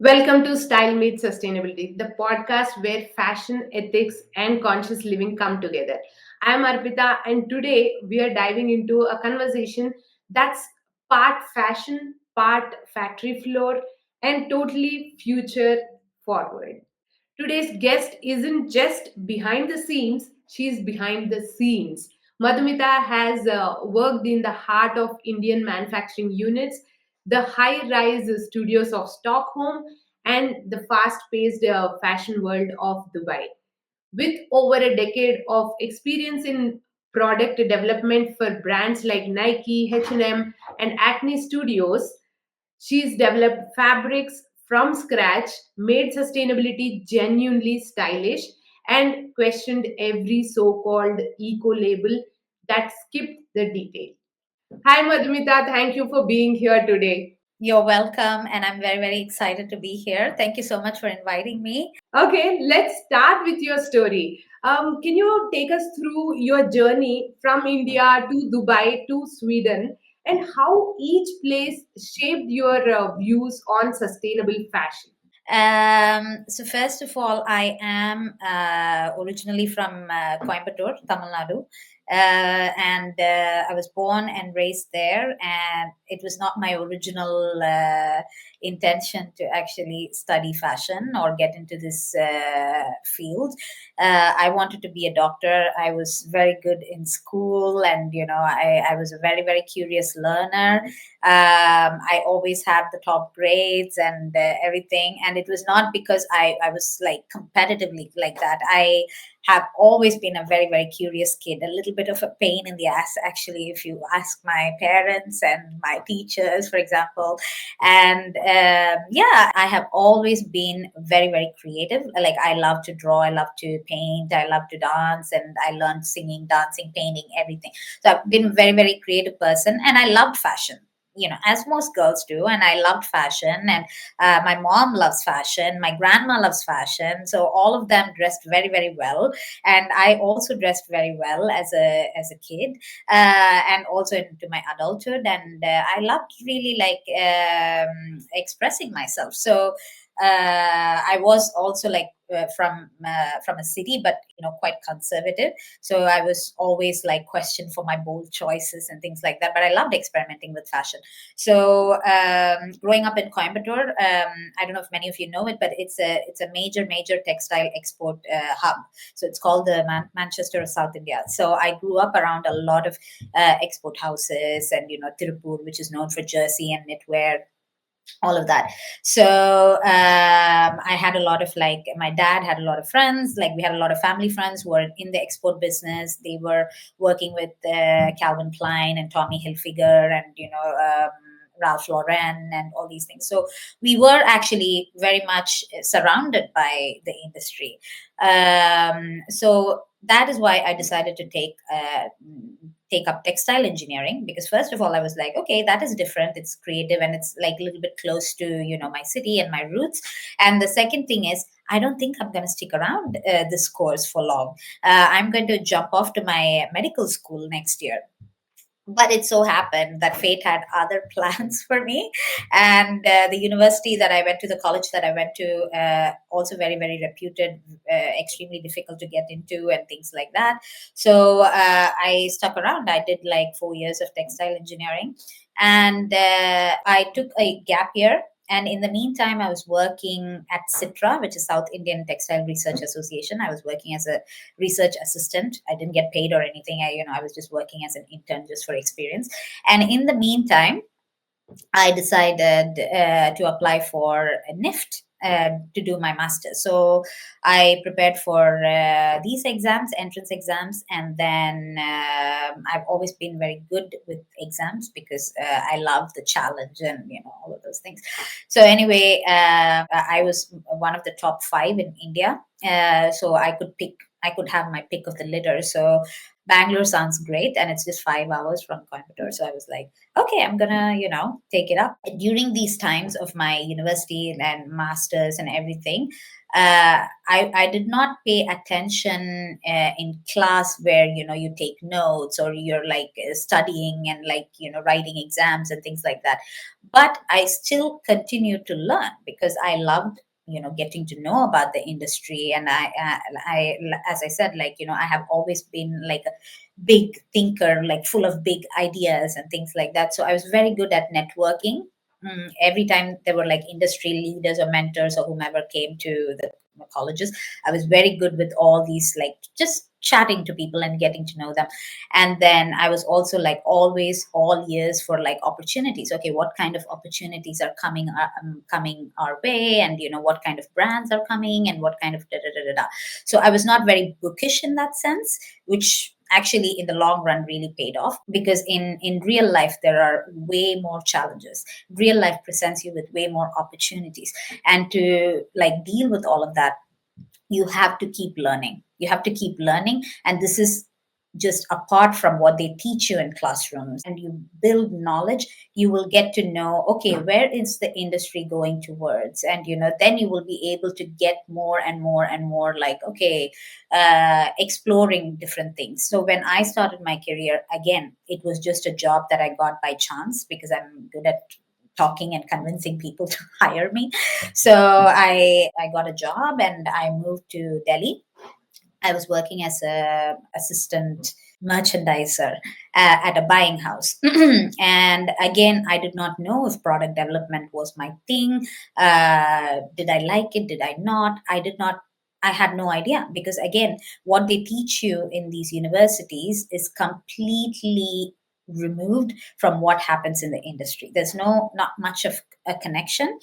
Welcome to Style Meets Sustainability, the podcast where fashion, ethics, and conscious living come together. I'm Arpitha, and today we are diving into a conversation that's part fashion, part factory floor, and totally future forward. Today's guest isn't just behind the scenes, she's behind the scenes. Madhumita has worked in the heart of Indian manufacturing units, the high rise studios of Stockholm, and the fast paced fashion world of Dubai. With over a decade of experience in product development for brands like Nike, H&M, and Acne Studios, she's developed fabrics from scratch, made sustainability genuinely stylish, and questioned every so called eco label that skipped the detail. Hi, Madhumita. Thank you for being here today. You're welcome, and I'm very, very excited to be here. Thank you so much for inviting me. Okay, let's start with your story. Can you take us through your journey from India to Dubai to Sweden and how each place shaped your views on sustainable fashion? So first of all, I am originally from Coimbatore, Tamil Nadu, and I was born and raised there. And it was not my original intention to actually study fashion or get into this field. I wanted to be a doctor. I was very good in school, and I was a very, very curious learner. I always had the top grades and everything. And it was not because I was like competitively like that. I have always been a very, very curious kid, a little bit of a pain in the ass, actually, if you ask my parents and my teachers, for example. And yeah, I have always been very, very creative. Like, I love to draw, I love to paint, I love to dance, and I learned singing, dancing, painting, everything. So I've been a very, very creative person, and I loved fashion, as most girls do. And I loved fashion, and my mom loves fashion, my grandma loves fashion, so all of them dressed very, very well. And I also dressed very well as a kid, and also into my adulthood. And I loved really like expressing myself. So I was also like from a city, but quite conservative. So I was always like questioned for my bold choices and things like that. But I loved experimenting with fashion. So growing up in Coimbatore, I don't know if many of you know it, but it's a major textile export hub. So it's called the Manchester of South India. So I grew up around a lot of export houses, and Tirupur, which is known for jersey and knitwear, all of that. So I had a lot of, like, my dad had a lot of friends, like we had a lot of family friends who were in the export business. They were working with Calvin Klein and Tommy Hilfiger, and Ralph Lauren and all these things. So we were actually very much surrounded by the industry. So that is why I decided to take up textile engineering, because first of all I was like, okay, that is different, it's creative, and it's like a little bit close to my city and my roots. And the second thing is, I don't think I'm going to stick around this course for long. I'm going to jump off to my medical school next year. But it so happened that fate had other plans for me. And the university that I went to, the college that I went to, also very, very reputed, extremely difficult to get into, and things like that. So I stuck around. I did like 4 years of textile engineering, and I took a gap year. And in the meantime, I was working at Citra, which is South Indian Textile Research Association. I was working as a research assistant. I didn't get paid or anything. I was just working as an intern, just for experience. And in the meantime, I decided to apply for a NIFT. To do my master's. So I prepared for these exams, entrance exams, and then I've always been very good with exams, because I love the challenge and all of those things. So anyway, I was one of the top 5 in India. So I could have my pick of the litter. So Bangalore sounds great, and it's just 5 hours from Coimbatore. So I was like, okay, I'm gonna, take it up. During these times of my university and masters and everything, I did not pay attention in class where you take notes or you're like studying and like writing exams and things like that. But I still continued to learn because I loved getting to know about the industry. And I as I said, like I have always been like a big thinker, like full of big ideas and things like that. So I was very good at networking. Every time there were like industry leaders or mentors or whomever came to the colleges, I was very good with all these, like just chatting to people and getting to know them. And then I was also like always all ears for like opportunities. Okay, what kind of opportunities are coming our way, and what kind of brands are coming, and what kind of da da da da da. So I was not very bookish in that sense, which actually in the long run really paid off, because in real life there are way more challenges. Real life presents you with way more opportunities, and to like deal with all of that, you have to keep learning. You have to keep learning, and this is just apart from what they teach you in classrooms. And you build knowledge, you will get to know, okay, where is the industry going towards, and then you will be able to get more and more and more, like, okay, exploring different things. So when I started my career, again, it was just a job that I got by chance because I'm good at talking and convincing people to hire me. So I got a job and I moved to Delhi. I was working as a assistant merchandiser at a buying house. And again, I did not know if product development was my thing. Did I like it? Did I not? I did not. I had no idea, because again, what they teach you in these universities is completely removed from what happens in the industry. There's not much of a connection.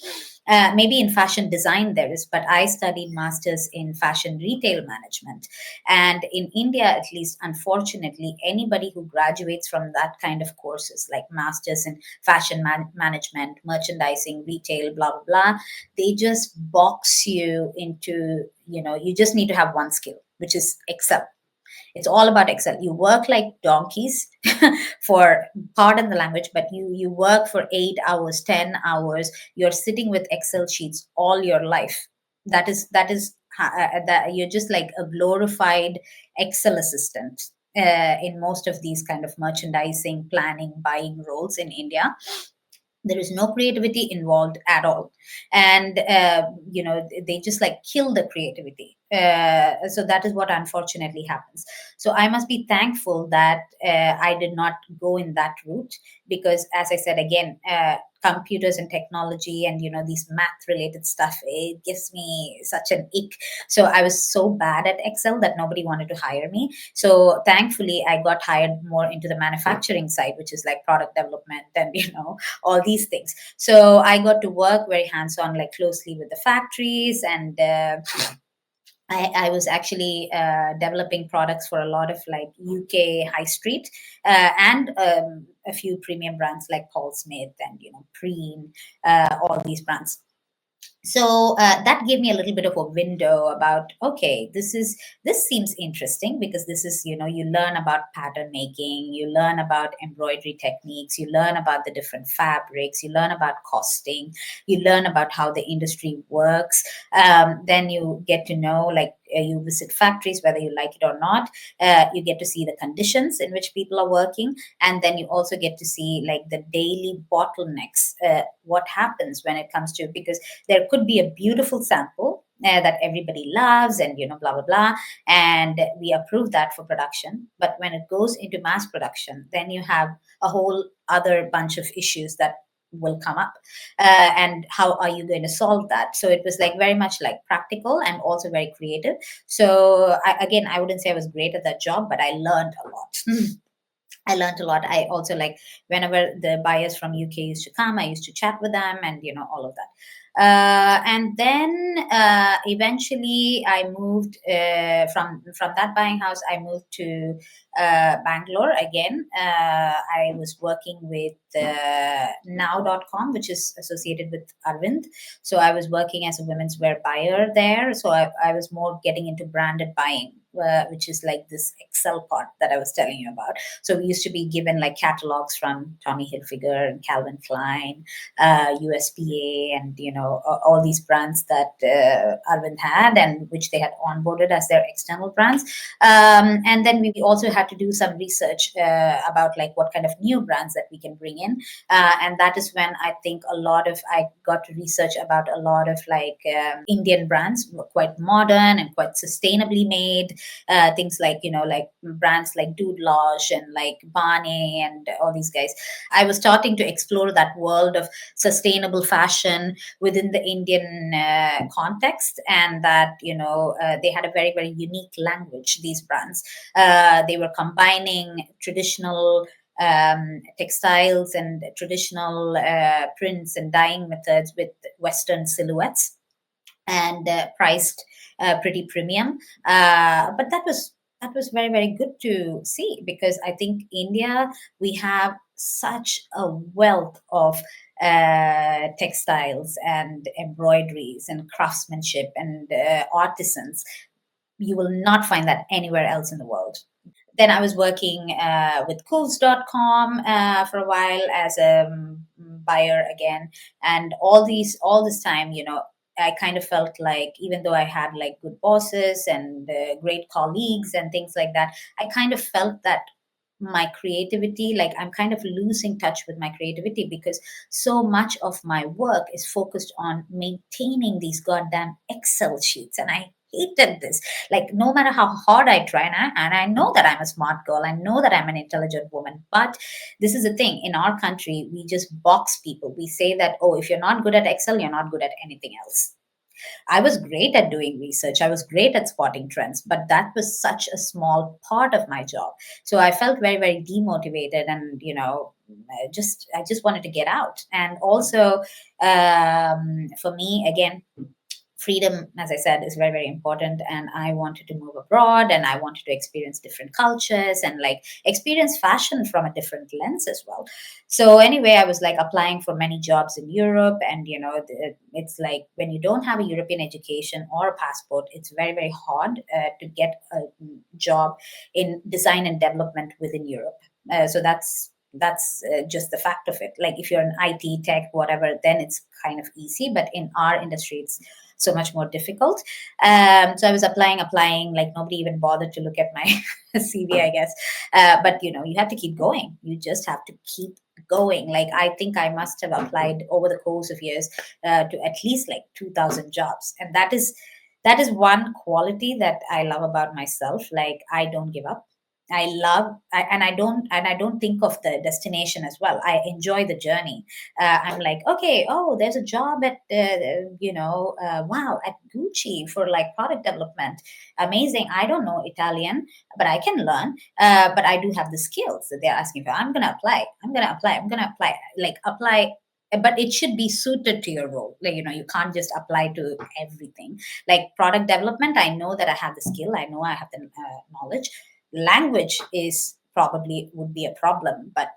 Maybe in fashion design there is, but I studied masters in fashion retail management. And in India, at least, unfortunately, anybody who graduates from that kind of courses, like masters in fashion management, merchandising, retail, blah, blah, blah, they just box you into, you just need to have one skill, which is Excel. It's all about Excel. You work like donkeys for, pardon the language, but you work for 8 hours, 10 hours. You're sitting with Excel sheets all your life. That you're just like a glorified Excel assistant. In most of these kind of merchandising, planning, buying roles in India, there is no creativity involved at all. And they just like kill the creativity. So that is what unfortunately happens. So I must be thankful that I did not go in that route, because as I said again, computers and technology and these math related stuff, it gives me such an ick. So I was so bad at Excel that nobody wanted to hire me. So thankfully I got hired more into the manufacturing side, which is like product development and all these things. So I got to work very hands on, like closely with the factories. And I was actually developing products for a lot of like UK high street and a few premium brands like Paul Smith and Preen, all these brands. So that gave me a little bit of a window about, okay, this seems interesting, because this is you learn about pattern making, you learn about embroidery techniques, you learn about the different fabrics, you learn about costing, you learn about how the industry works. Then you get to know, like, you visit factories whether you like it or not. You get to see the conditions in which people are working, and then you also get to see like the daily bottlenecks, what happens when it comes to, because there could be a beautiful sample that everybody loves and blah blah blah, and we approve that for production. But when it goes into mass production, then you have a whole other bunch of issues that will come up. And how are you going to solve that? So it was like very much like practical and also very creative. So again, I wouldn't say I was great at that job, but I learned a lot. I learned a lot. I also, like, whenever the buyers from UK used to come, I used to chat with them and all of that. And then eventually I moved from that buying house. I moved to Bangalore again. I was working with now.com, which is associated with Arvind. So I was working as a women's wear buyer there. So I was more getting into branded buying, which is like this Excel part that I was telling you about. So we used to be given like catalogs from Tommy Hilfiger and Calvin Klein, USPA, and all these brands that Arvind had, and which they had onboarded as their external brands. And then we also had to do some research about like what kind of new brands that we can bring in, and that is when I think I got to research about a lot of like Indian brands, quite modern and quite sustainably made, things like like brands like Dude Losh and like Barney and all these guys. I was starting to explore that world of sustainable fashion within the Indian context, and that they had a very very unique language. These brands, they were combining traditional textiles and traditional prints and dyeing methods with Western silhouettes, and priced pretty premium. But that was very very good to see, because I think India, we have such a wealth of textiles and embroideries and craftsmanship and artisans. You will not find that anywhere else in the world. Then I was working with Cools.com for a while as a buyer again, and all this time, I kind of felt like, even though I had like good bosses and great colleagues and things like that, I kind of felt that my creativity, like I'm kind of losing touch with my creativity, because so much of my work is focused on maintaining these goddamn Excel sheets, and I hated this. Like, no matter how hard I try, and I know that I'm a smart girl, I know that I'm an intelligent woman, but this is the thing. In our country, we just box people. We say that, oh, if you're not good at Excel, you're not good at anything else. I was great at doing research. I was great at spotting trends, but that was such a small part of my job. So I felt very, very demotivated, and I just wanted to get out. And also, for me, again, freedom, as I said, is very very important, and I wanted to move abroad, and I wanted to experience different cultures and like experience fashion from a different lens as well. So anyway, I was like applying for many jobs in Europe, and it's like, when you don't have a European education or a passport, it's very very hard to get a job in design and development within Europe. So that's just the fact of it. Like, if you're an IT tech, whatever, then it's kind of easy, but in our industry, it's so much more difficult. So I was applying, like nobody even bothered to look at my CV, I guess. But you have to keep going. You just have to keep going. Like, I think I must have applied over the course of years to at least like 2,000 jobs, and that is one quality that I love about myself. Like, I don't give up. And I don't think of the destination as well. I enjoy the journey. I'm like, okay, oh, there's a job at wow, at Gucci for like product development. Amazing. I don't know Italian, but I can learn. But I do have the skills that they're asking for. I'm gonna apply. Like, apply, but it should be suited to your role. Like, you can't just apply to everything. Like, product development, I know that I have the skill, I know I have the knowledge. Language is probably would be a problem, but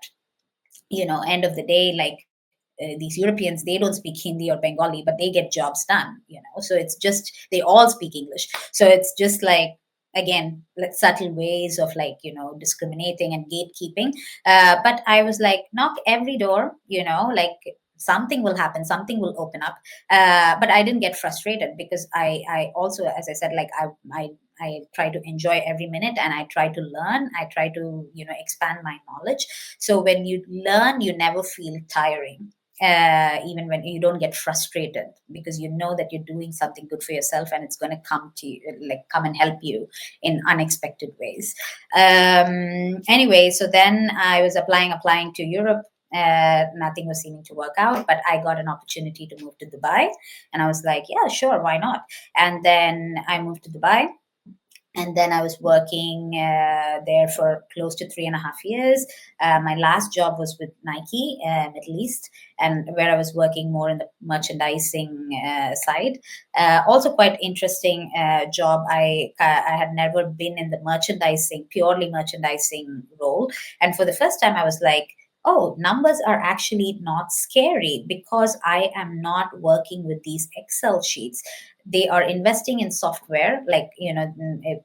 end of the day, like, these Europeans, they don't speak Hindi or Bengali, but they get jobs done. So it's just, they all speak English. So it's just like, again, like subtle ways of like discriminating and gatekeeping. But I was like, knock every door, like something will happen, something will open up. But I didn't get frustrated, because I also, as I said, like I try to enjoy every minute, and I try to learn. I try to expand my knowledge. So when you learn, you never feel tiring. Even when you don't get frustrated, because you know that you're doing something good for yourself, and it's going to come to you, like come and help you in unexpected ways. Anyway, so then I was applying to Europe. Nothing was seeming to work out, but I got an opportunity to move to Dubai, and I was like, yeah, sure, why not? And then I moved to Dubai, And then I was working there for close to 3.5 years. My last job was with Nike, Middle East, and where I was working more in the merchandising side. Also, quite interesting job. I had never been in the merchandising, purely merchandising role, and for the first time, I was like, oh, numbers are actually not scary because I am not working with these Excel sheets. They are investing in software, like,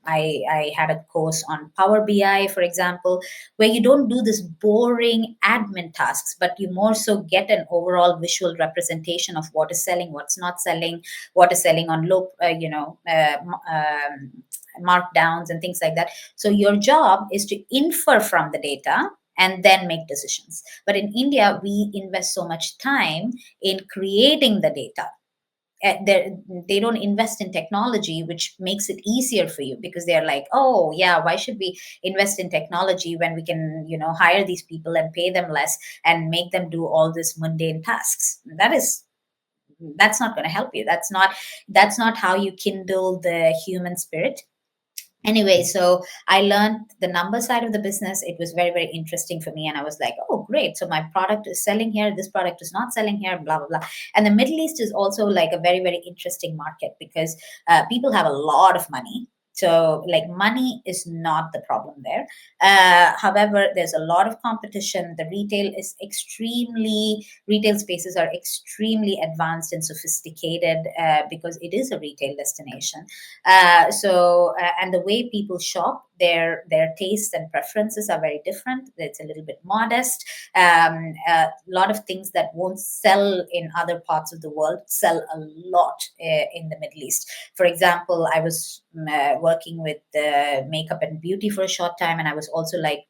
I had a course on Power BI, for example, where you don't do this boring admin tasks, but you more so get an overall visual representation of what is selling, what's not selling, what is selling on low markdowns and things like that. So your job is to infer from the data and then make decisions. But in India, we invest so much time in creating the data. They don't invest in technology, which makes it easier for you, because they're like, oh yeah, why should we invest in technology when we can, hire these people and pay them less and make them do all this mundane tasks? That's not going to help you. That's not how you kindle the human spirit. Anyway, so I learned the number side of the business. It was very, very interesting for me, and I was like, oh great, so my product is selling here, this product is not selling here, blah blah blah. And the Middle East is also like a very, very interesting market, because people have a lot of money. So like, money is not the problem there. However, there's a lot of competition. The retail spaces are extremely advanced and sophisticated, because it is a retail destination. And the way people shop, their tastes and preferences are very different. It's a little bit modest. A lot of things that won't sell in other parts of the world sell a lot in the Middle East. For example, I was working with makeup and beauty for a short time, and I was also like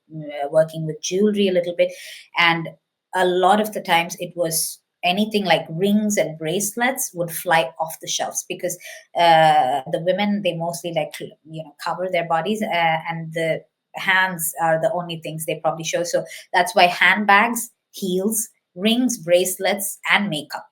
working with jewelry a little bit. And a lot of the times, it was anything like rings and bracelets would fly off the shelves, because the women, they mostly like to cover their bodies, and the hands are the only things they probably show. So that's why handbags, heels, rings, bracelets, and makeup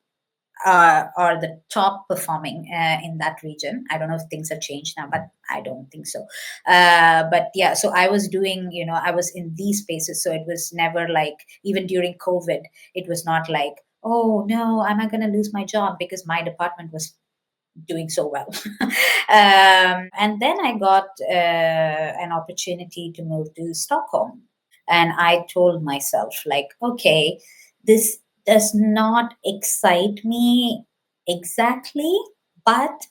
are the top performing in that region. I don't know if things have changed now, but I don't think so. But yeah, so I was doing, I was in these spaces. So it was never like, even during COVID, it was not like, oh no, am I going to lose my job, because my department was doing so well. And then I got an opportunity to move to Stockholm. And I told myself, like, okay, this does not excite me exactly, but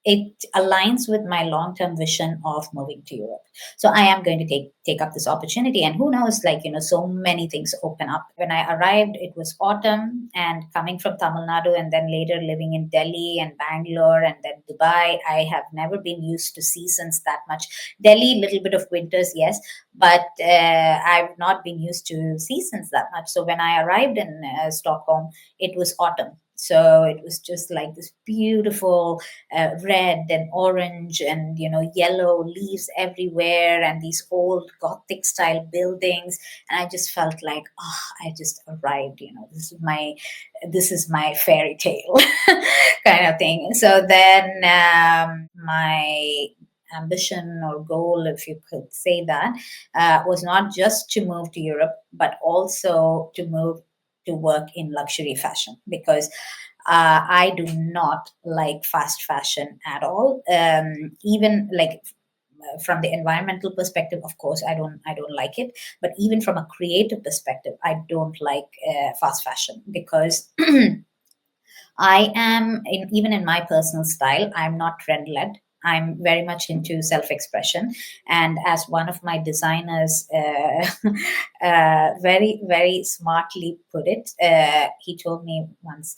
it aligns with my long-term vision of moving to Europe. So I am going to take up this opportunity, and who knows, like, so many things open up. When I arrived, it was autumn, and coming from Tamil Nadu and then later living in Delhi and Bangalore and then Dubai, I have never been used to seasons that much. Delhi, little bit of winters, yes, but I've not been used to seasons that much. So when I arrived in Stockholm, it was autumn. So it was just like this beautiful red and orange and yellow leaves everywhere, and these old Gothic style buildings. And I just felt like, oh, I just arrived. This is my fairy tale kind of thing. So then my ambition or goal, if you could say that, was not just to move to Europe, but also to move to work in luxury fashion, because I do not like fast fashion at all. Even like from the environmental perspective, of course, I don't like it. But even from a creative perspective, I don't like fast fashion, because I am even in my personal style, I'm not trend led. I'm very much into self expression. And as one of my designers very, very smartly put it, he told me once,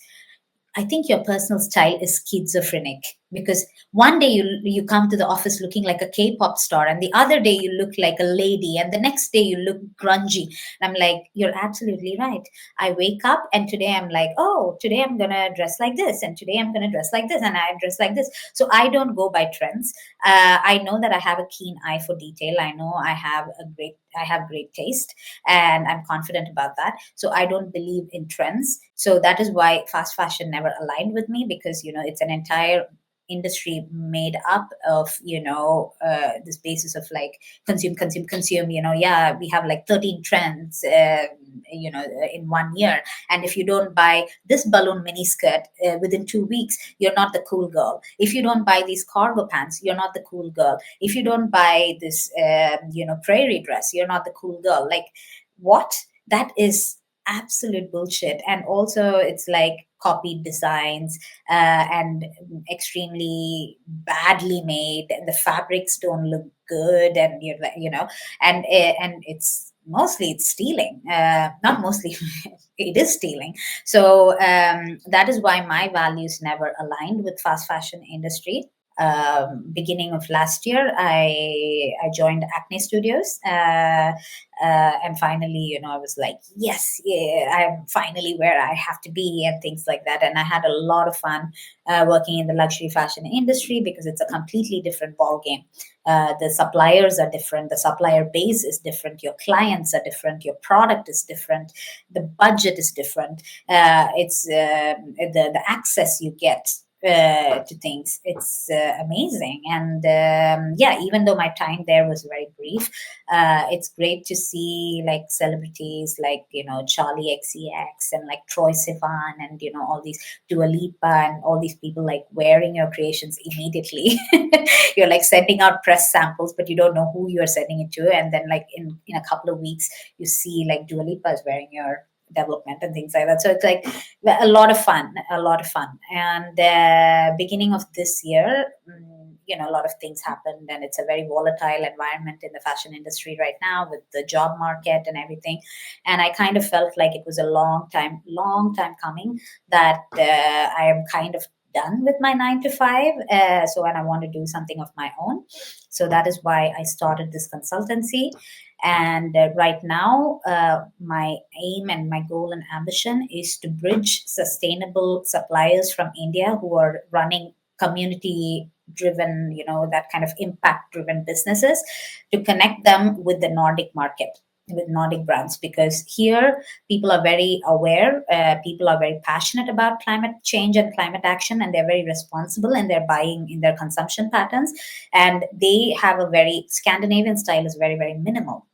I think your personal style is schizophrenic, because one day you come to the office looking like a K-pop star, and the other day you look like a lady, and the next day you look grungy. And I'm like, you're absolutely right. I wake up and today I'm like, oh, today I'm gonna dress like this, and today I'm gonna dress like this, and I dress like this. So I don't go by trends. I know that I have a keen eye for detail. I know I have great taste, and I'm confident about that. So I don't believe in trends. So that is why fast fashion never aligned with me, because it's an entire industry made up of, this basis of like consume, consume, consume. Yeah, we have like 13 trends, in 1 year. And if you don't buy this balloon mini skirt within 2 weeks, you're not the cool girl. If you don't buy these cargo pants, you're not the cool girl. If you don't buy this, prairie dress, you're not the cool girl. Like, what? That is absolute bullshit. And also, it's like copied designs, and extremely badly made. The fabrics don't look good, and and it's stealing. Not mostly, it is stealing. So that is why my values never aligned with fast fashion industry. Beginning of last year, I joined Acne Studios, and finally, I was like, yes, yeah, I'm finally where I have to be, and things like that. And I had a lot of fun working in the luxury fashion industry, because it's a completely different ball game. The suppliers are different, the supplier base is different, your clients are different, your product is different, the budget is different. It's the access you get to things, it's amazing. And yeah, even though my time there was very brief, it's great to see like celebrities like Charlie XCX and like Troy Sivan, and all these Dua Lipa, and all these people like wearing your creations immediately. You're like sending out press samples, but you don't know who you're sending it to, and then like in a couple of weeks you see like Dua Lipa is wearing your development and things like that. So it's like a lot of fun, a lot of fun. And beginning of this year, a lot of things happened, and it's a very volatile environment in the fashion industry right now, with the job market and everything. And I kind of felt like it was a long time coming, that I am kind of done with my 9 to 5. So, and I want to do something of my own. So that is why I started this consultancy. And right now, my aim and my goal and ambition is to bridge sustainable suppliers from India who are running community driven, that kind of impact driven businesses, to connect them with the Nordic market, with Nordic brands, because here people are very aware, people are very passionate about climate change and climate action, and they're very responsible in their buying, in their consumption patterns. And they have a very Scandinavian style is very, very minimal.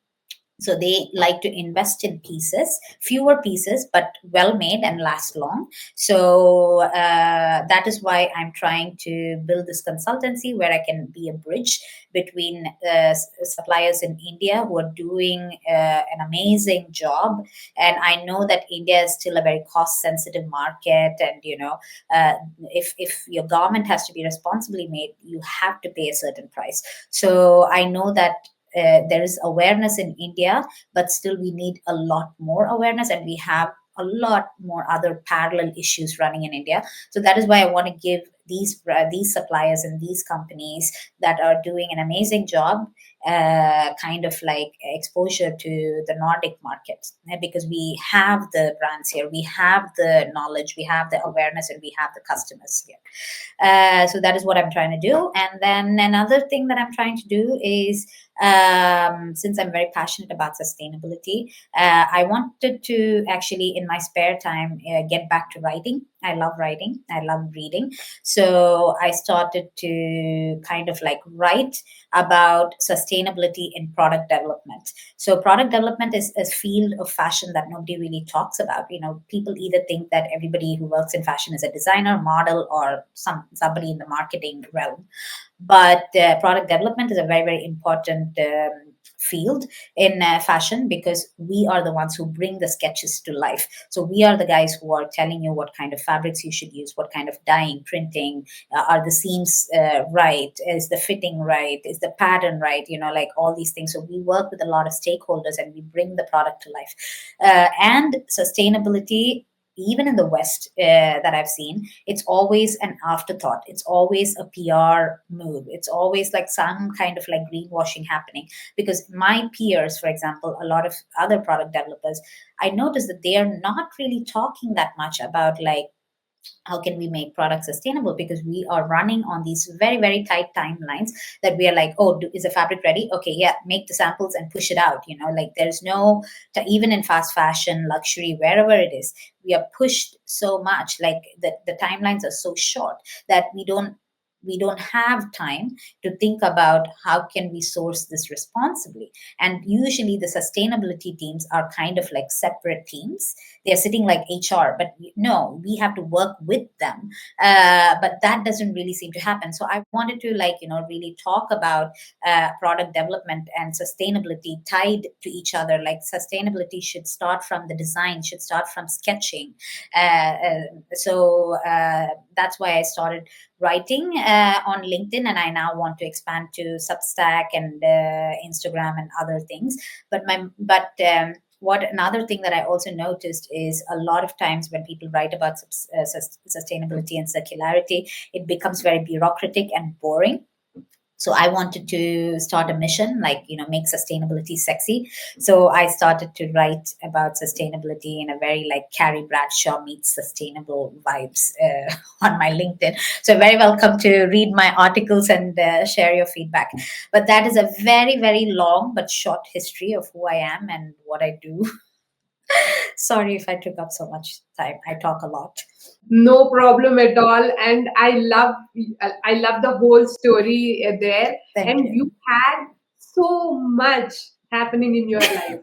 So they like to invest in pieces, fewer pieces, but well made and last long. So that is why I'm trying to build this consultancy, where I can be a bridge between suppliers in India who are doing an amazing job. And I know that India is still a very cost sensitive market. And, if your garment has to be responsibly made, you have to pay a certain price. So I know that there is awareness in India, but still we need a lot more awareness, and we have a lot more other parallel issues running in India. So that is why I want to give these suppliers and these companies that are doing an amazing job kind of like exposure to the Nordic markets, because we have the brands here, we have the knowledge, we have the awareness, and we have the customers here. So that is what I'm trying to do. And then another thing that I'm trying to do is, since I'm very passionate about sustainability, I wanted to actually, in my spare time, get back to writing. I love writing, I love reading. So I started to kind of like write about sustainability in product development. So product development is a field of fashion that nobody really talks about. People either think that everybody who works in fashion is a designer, model, or somebody in the marketing realm. But product development is a very, very important field in fashion, because we are the ones who bring the sketches to life. So we are the guys who are telling you what kind of fabrics you should use, what kind of dyeing, printing, are the seams right, is the fitting right, is the pattern right, like all these things. So we work with a lot of stakeholders, and we bring the product to life. And sustainability, even in the West, that I've seen, it's always an afterthought. It's always a PR move. It's always like some kind of like greenwashing happening. Because my peers, for example, a lot of other product developers, I noticed that they are not really talking that much about like, how can we make products sustainable, because we are running on these very, very tight timelines, that we are like, oh, is the fabric ready? Okay, yeah, make the samples and push it out. Like there's no, even in fast fashion, luxury, wherever it is, we are pushed so much, like the timelines are so short that we don't we don't have time to think about how can we source this responsibly. And usually the sustainability teams are kind of like separate teams. They're sitting like HR, but no, we have to work with them. But that doesn't really seem to happen. So I wanted to, like, really talk about product development and sustainability tied to each other. Like, sustainability should start from the design, should start from sketching. That's why I started writing on LinkedIn, and I now want to expand to Substack and Instagram and other things. What another thing that I also noticed is a lot of times when people write about sustainability and circularity, it becomes very bureaucratic and boring. So I wanted to start a mission, like, make sustainability sexy. So I started to write about sustainability in a very, like, Carrie Bradshaw meets sustainable vibes on my LinkedIn. So very welcome to read my articles and share your feedback. But that is a very, very long but short history of who I am and what I do. Sorry if I took up so much time. I talk a lot. No problem at all. And I love the whole story there. Thank And you. you had so much happening in your life.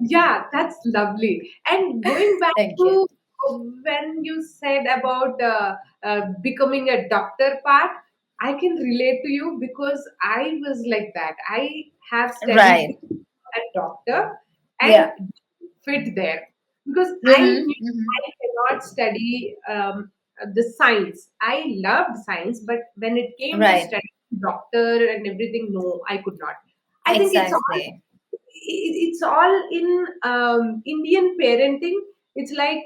Yeah, that's lovely. And going back Thank you. to when you said about becoming a doctor part, I can relate to you because I was like that. I have studied Right. to be a doctor and Yeah. fit there because I Mm-hmm. knew Mm-hmm. I cannot study the science. I loved science, but when it came to Right. studying doctor and everything, no, I could not. I think Exactly. it's all in Indian parenting. It's like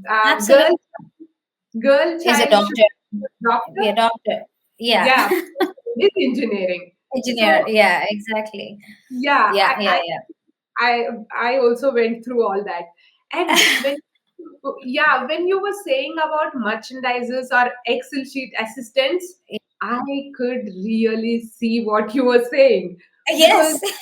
Absolutely. girl Is a child should doctor. be a doctor. Be a doctor. Yeah. Yeah, with engineering. Engineer. So Yeah, exactly. yeah, Yeah, yeah, I I also went through all that. And when you were saying about merchandisers or Excel sheet assistants, yeah. I could really see what you were saying because Yes.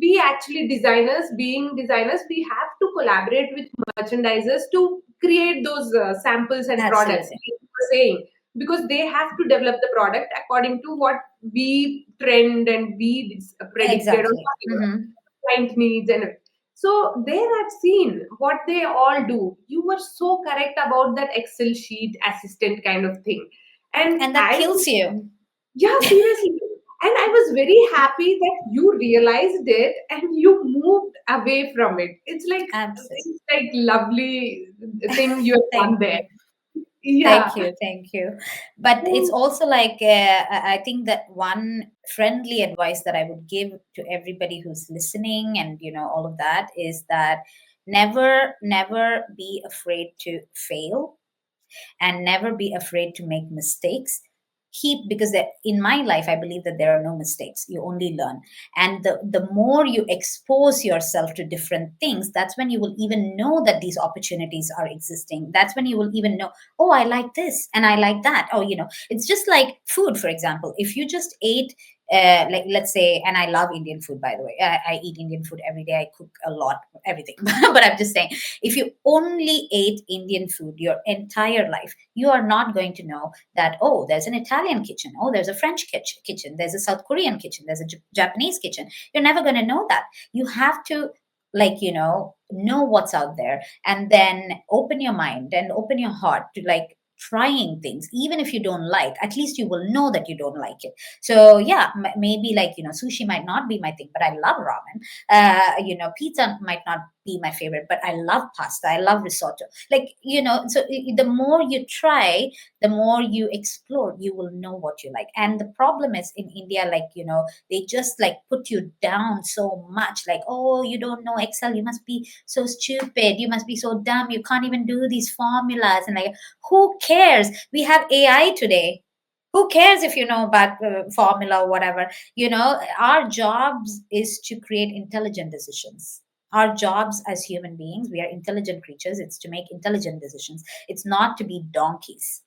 we actually designers, being designers, we have to collaborate with merchandisers to create those samples and products Absolutely. like you were saying, because they have to develop the product according to what we trend and we predicted or Exactly. whatever Hmm. client needs. And so there I've seen what they all do. You were so correct about that Excel sheet assistant kind of thing. And And that I kills you. yeah, seriously. And I was very happy that you realized it and you moved away from it. Absolutely. It's like lovely thing you have Thank done there. you. Yeah. Thank you. Thank you. But it's also like, I think that one friendly advice that I would give to everybody who's listening and, all of that is that never, never be afraid to fail, and never be afraid to make mistakes. Because in my life I believe that there are no mistakes, you only learn. And the more you expose yourself to different things, that's when you will even know that these opportunities are existing. That's when you will even know, oh, I like this and I like that. Oh, it's just like food, for example. If you just ate, like, let's say, and I love Indian food, by the way. I eat Indian food every day. I cook a lot, everything. But I'm just saying, if you only ate Indian food your entire life, you are not going to know that, oh, there's an Italian kitchen, oh, there's a French kitchen, there's a South Korean kitchen, there's a Japanese kitchen. You're never going to know that. You have to, like, know what's out there, and then open your mind and open your heart to, like, trying things. Even if you don't like, at least you will know that you don't like it. So yeah, maybe, like, sushi might not be my thing, but I love ramen. Pizza might not be my favorite, but I love pasta, I love risotto. Like, so the more you try, the more you explore, you will know what you like. And the problem is, in India, like, they just, like, put you down so much, like, oh, you don't know Excel, you must be so stupid, you must be so dumb, you can't even do these formulas. And, like, who cares? We have AI today. Who cares if you know about formula or whatever? Our jobs is to create intelligent decisions. Our jobs as human beings, we are intelligent creatures. It's to make intelligent decisions. It's not to be donkeys.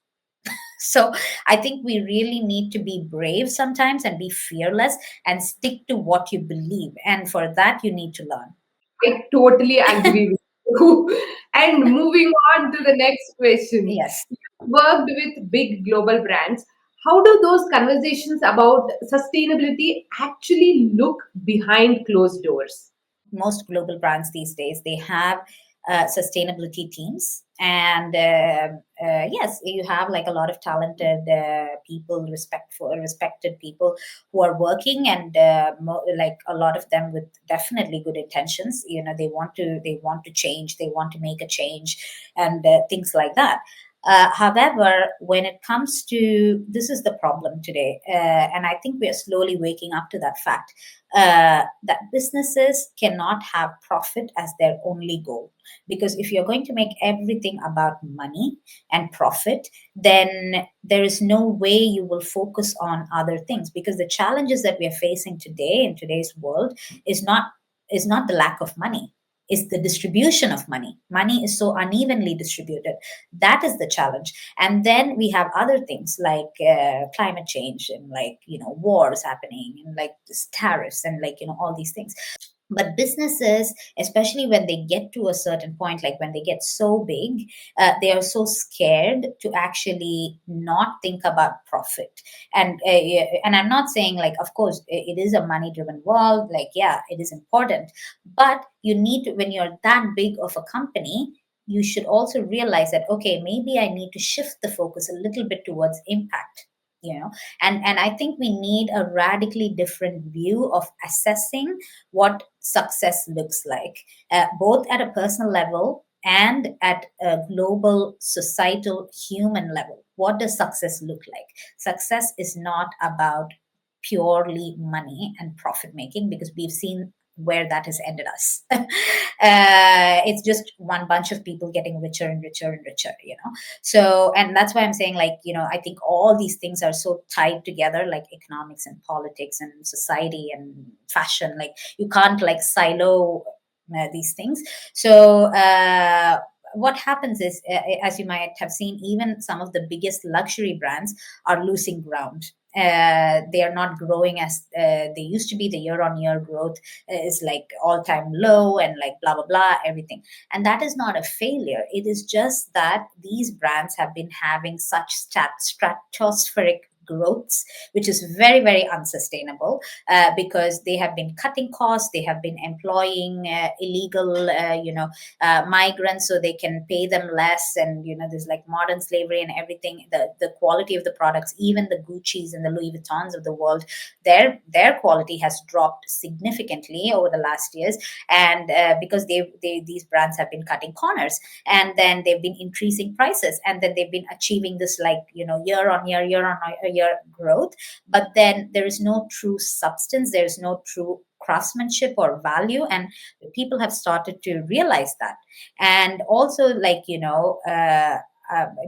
So I think we really need to be brave sometimes and be fearless and stick to what you believe. And for that, you need to learn. I totally agree with you. And moving on to the next question. Yes. You worked with big global brands. How do those conversations about sustainability actually look behind closed doors? Most global brands these days, they have sustainability teams, and yes, you have like a lot of talented people, respected people who are working, and like a lot of them with definitely good intentions. They want to change, they want to make a change, and things like that. However, when it comes to, this is the problem today, and I think we are slowly waking up to that fact, that businesses cannot have profit as their only goal. Because if you're going to make everything about money and profit, then there is no way you will focus on other things. Because the challenges that we are facing today in today's world is not the lack of money, is the distribution of money. Money is so unevenly distributed. That is the challenge. And then we have other things like climate change, and like wars happening, and like this tariffs, and like all these things. But businesses, especially when they get to a certain point, like when they get so big, they are so scared to actually not think about profit. And I'm not saying, like, of course it is a money driven world, like, yeah, it is important. But you need to, when you're that big of a company, you should also realize that, okay, maybe I need to shift the focus a little bit towards impact. And I think we need a radically different view of assessing what success looks like, both at a personal level and at a global societal human level. What does success look like? Success is not about purely money and profit making, because we've seen where that has ended us. It's just one bunch of people getting richer and richer and richer. So, and that's why I'm saying, like, I think all these things are so tied together, like economics and politics and society and fashion. Like, you can't like silo these things. So what happens is, as you might have seen, even some of the biggest luxury brands are losing ground. They are not growing as they used to be. The year on year growth is like all time low, and like blah blah blah, everything. And that is not a failure. It is just that these brands have been having such stratospheric growths, which is very very unsustainable, because they have been cutting costs, they have been employing illegal migrants so they can pay them less, and there's like modern slavery and everything. The quality of the products, even the Gucci's and the Louis Vuittons of the world, their quality has dropped significantly over the last years. And because these brands have been cutting corners, and then they've been increasing prices, and then they've been achieving this, like, year on year growth. But then there is no true substance, there is no true craftsmanship or value, and people have started to realize that. And also, like,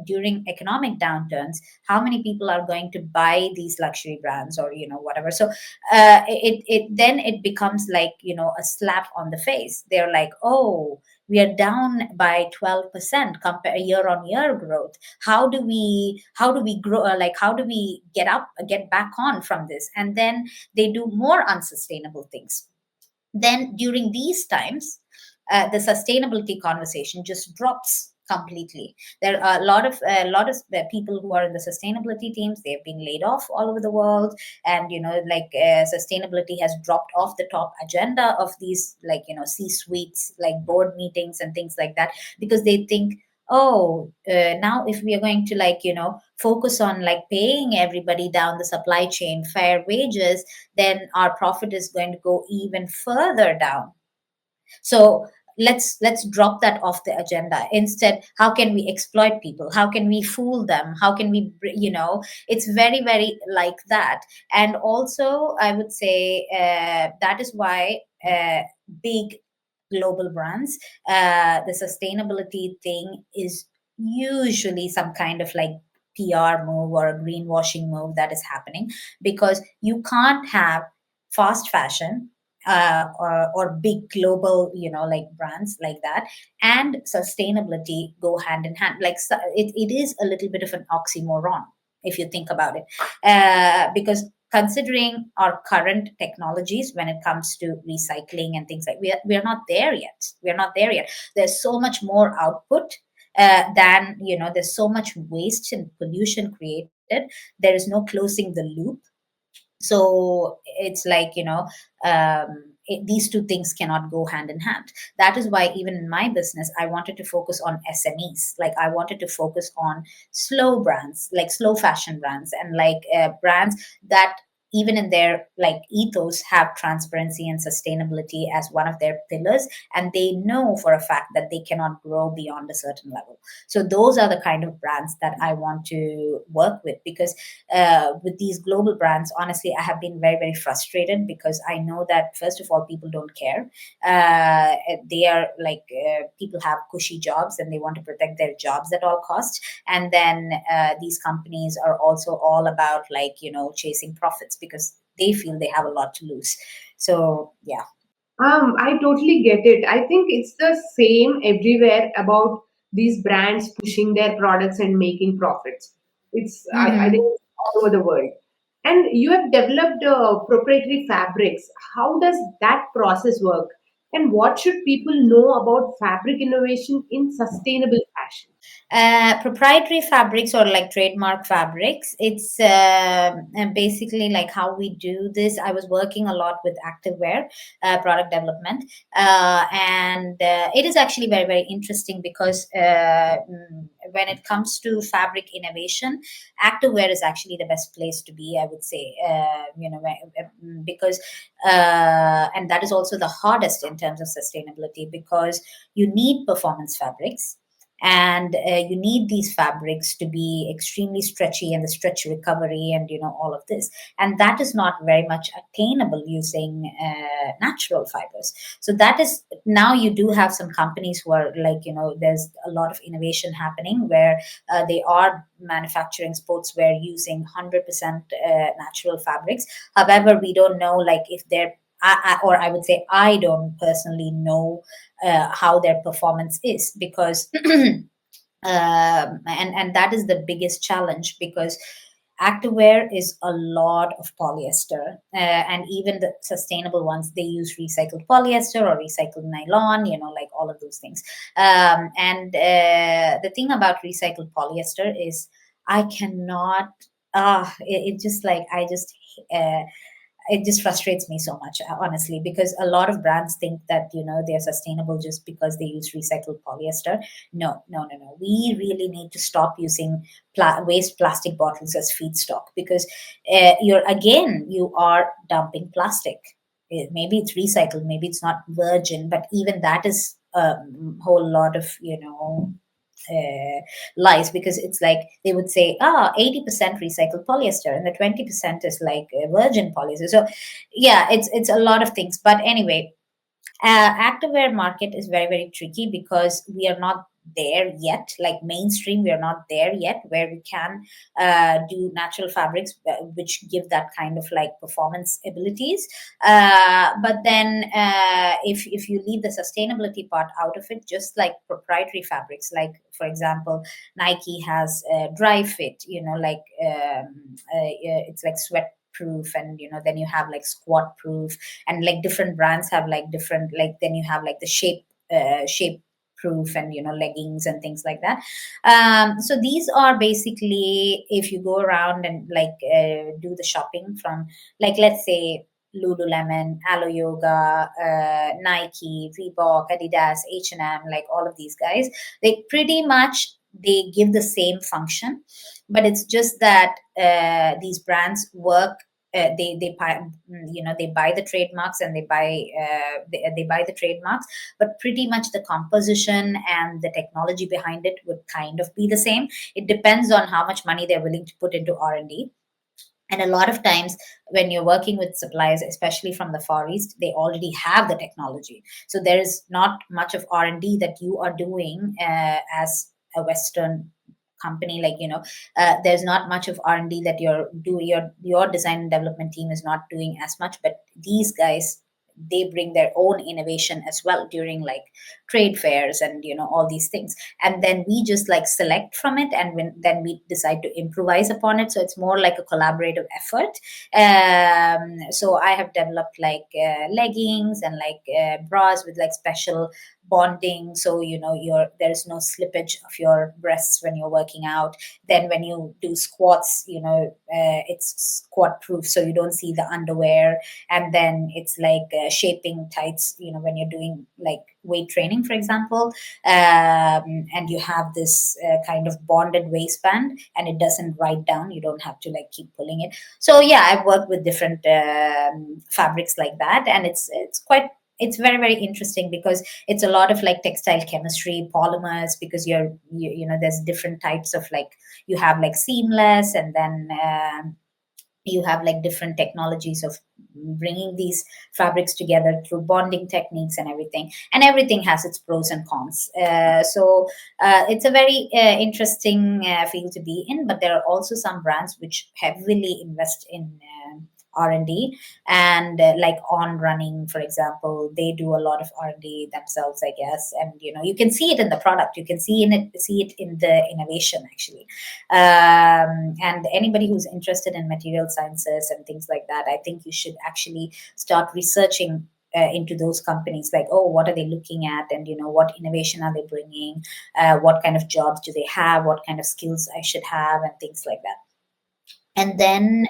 during economic downturns, how many people are going to buy these luxury brands, or whatever. So it becomes like, a slap on the face. They're like, oh, we are down by 12% compare year on year growth. How do we grow, like, how do we get back on from this? And then they do more unsustainable things. Then during these times, the sustainability conversation just drops completely. There are a lot of people who are in the sustainability teams. They've been laid off all over the world, and like, sustainability has dropped off the top agenda of these, like, C suites, like board meetings and things like that, because they think, oh, now if we are going to, like, focus on like paying everybody down the supply chain fair wages, then our profit is going to go even further down. So let's drop that off the agenda. Instead, how can we exploit people? How can we fool them? How can we, it's very very like that. And also, I would say, that is why big global brands, the sustainability thing is usually some kind of like PR move or a greenwashing move that is happening, because you can't have fast fashion, or big global, like brands like that, and sustainability go hand in hand. Like, it is a little bit of an oxymoron if you think about it, because considering our current technologies when it comes to recycling and things, like, we are not there yet. There's so much more output, than, there's so much waste and pollution created there is no closing the loop. So it's like, these two things cannot go hand in hand. That is why even in my business I wanted to focus on SMEs. Like I wanted to focus on slow brands, like slow fashion brands, and like brands that even in their like ethos have transparency and sustainability as one of their pillars, and they know for a fact that they cannot grow beyond a certain level. So those are the kind of brands that I want to work with, because with these global brands, honestly, I have been very, very frustrated, because I know that, first of all, people don't care. They are like, people have cushy jobs and they want to protect their jobs at all costs. And then these companies are also all about, like, chasing profits, because they feel they have a lot to lose. So, yeah. I totally get it. I think it's the same everywhere about these brands pushing their products and making profits. I think Mm-hmm. it's all over the world. And you have developed proprietary fabrics. How does that process work? And what should people know about fabric innovation in sustainable fashion? Proprietary fabrics, or like trademark fabrics, it's basically like how we do this. I was working a lot with activewear product development, and it is actually very, very interesting, because when it comes to fabric innovation, activewear is actually the best place to be, I would say. Because and that is also the hardest in terms of sustainability, because you need performance fabrics, and you need these fabrics to be extremely stretchy, and the stretch recovery, and all of this, and that is not very much attainable using natural fibers. So that is, now you do have some companies who are like, there's a lot of innovation happening, where they are manufacturing sportswear using 100% natural fabrics. However, we don't know, like, if they're, or I would say, I don't personally know how their performance is, because and that is the biggest challenge, because activewear is a lot of polyester, and even the sustainable ones, they use recycled polyester or recycled nylon, like all of those things. And the thing about recycled polyester is, I cannot, it just like, I just uh, it just frustrates me so much, honestly, because a lot of brands think that they're sustainable just because they use recycled polyester. No, no, no, no, we really need to stop using waste plastic bottles as feedstock, because you are dumping plastic. Maybe it's recycled, maybe it's not virgin, but even that is a whole lot of uh, lies, because it's like they would say, 80% recycled polyester, and the 20% is like virgin polyester. So yeah, it's a lot of things, but anyway, activewear market is very, very tricky, because we are not there yet, like mainstream, we are not there yet, where we can do natural fabrics which give that kind of like performance abilities. But then if you leave the sustainability part out of it, just like proprietary fabrics, like for example, Nike has dry fit, like it's like sweat proof, and then you have like squat proof, and like different brands have like different, like then you have like the shape proof, and leggings and things like that. So these are basically, if you go around and like do the shopping from, like, let's say Lululemon, Alo Yoga, Nike, Reebok, Adidas, H&M, like all of these guys, they pretty much, they give the same function, but it's just that these brands work, they buy, they buy the trademarks, and they buy the trademarks, but pretty much the composition and the technology behind it would kind of be the same. It depends on how much money they're willing to put into R&D. And a lot of times when you're working with suppliers, especially from the Far East, they already have the technology, so there is not much of R&D that you are doing as a Western company. Like, there's not much of R&D that you're doing, your design and development team is not doing as much, but these guys, they bring their own innovation as well during like trade fairs, and all these things, and then we just like select from it, and then we decide to improvise upon it. So it's more like a collaborative effort. So I have developed like leggings and like bras with like special bonding, so there's no slippage of your breasts when you're working out. Then when you do squats, it's squat proof, so you don't see the underwear. And then it's like shaping tights, when you're doing like weight training, for example. And you have this kind of bonded waistband, and it doesn't ride down. You don't have to like keep pulling it. So yeah, I've worked with different fabrics like that, and it's very very interesting, because it's a lot of like textile chemistry, polymers, because there's different types of, like, you have like seamless, and then you have like different technologies of bringing these fabrics together through bonding techniques and everything. And everything has its pros and cons. So it's a very interesting field to be in. But there are also some brands which heavily invest in R&D, and like On Running, for example, they do a lot of R&D themselves, I guess. And you can see it in the product, you can see it in the innovation, actually. And anybody who's interested in material sciences and things like that, I think you should actually start researching into those companies, like, oh, what are they looking at, and what innovation are they bringing, what kind of jobs do they have, what kind of skills I should have, and things like that. And then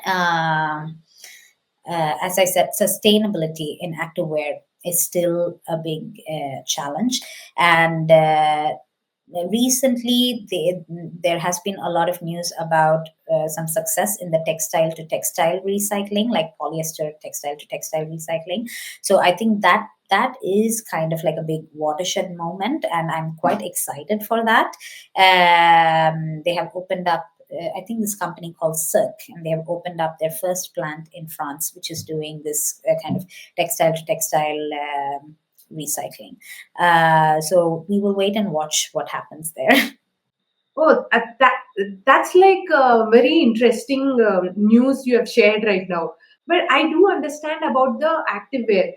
as I said, sustainability in activewear is still a big challenge. And recently, there has been a lot of news about some success in the textile to textile recycling, like polyester textile to textile recycling. So I think that is kind of like a big watershed moment, and I'm quite excited for that. They have opened up, I think, this company called Cirque, and they have opened up their first plant in France, which is doing this kind of textile to textile recycling. So we will wait and watch what happens there. Oh, that's like very interesting news you have shared right now. But I do understand about the activewear.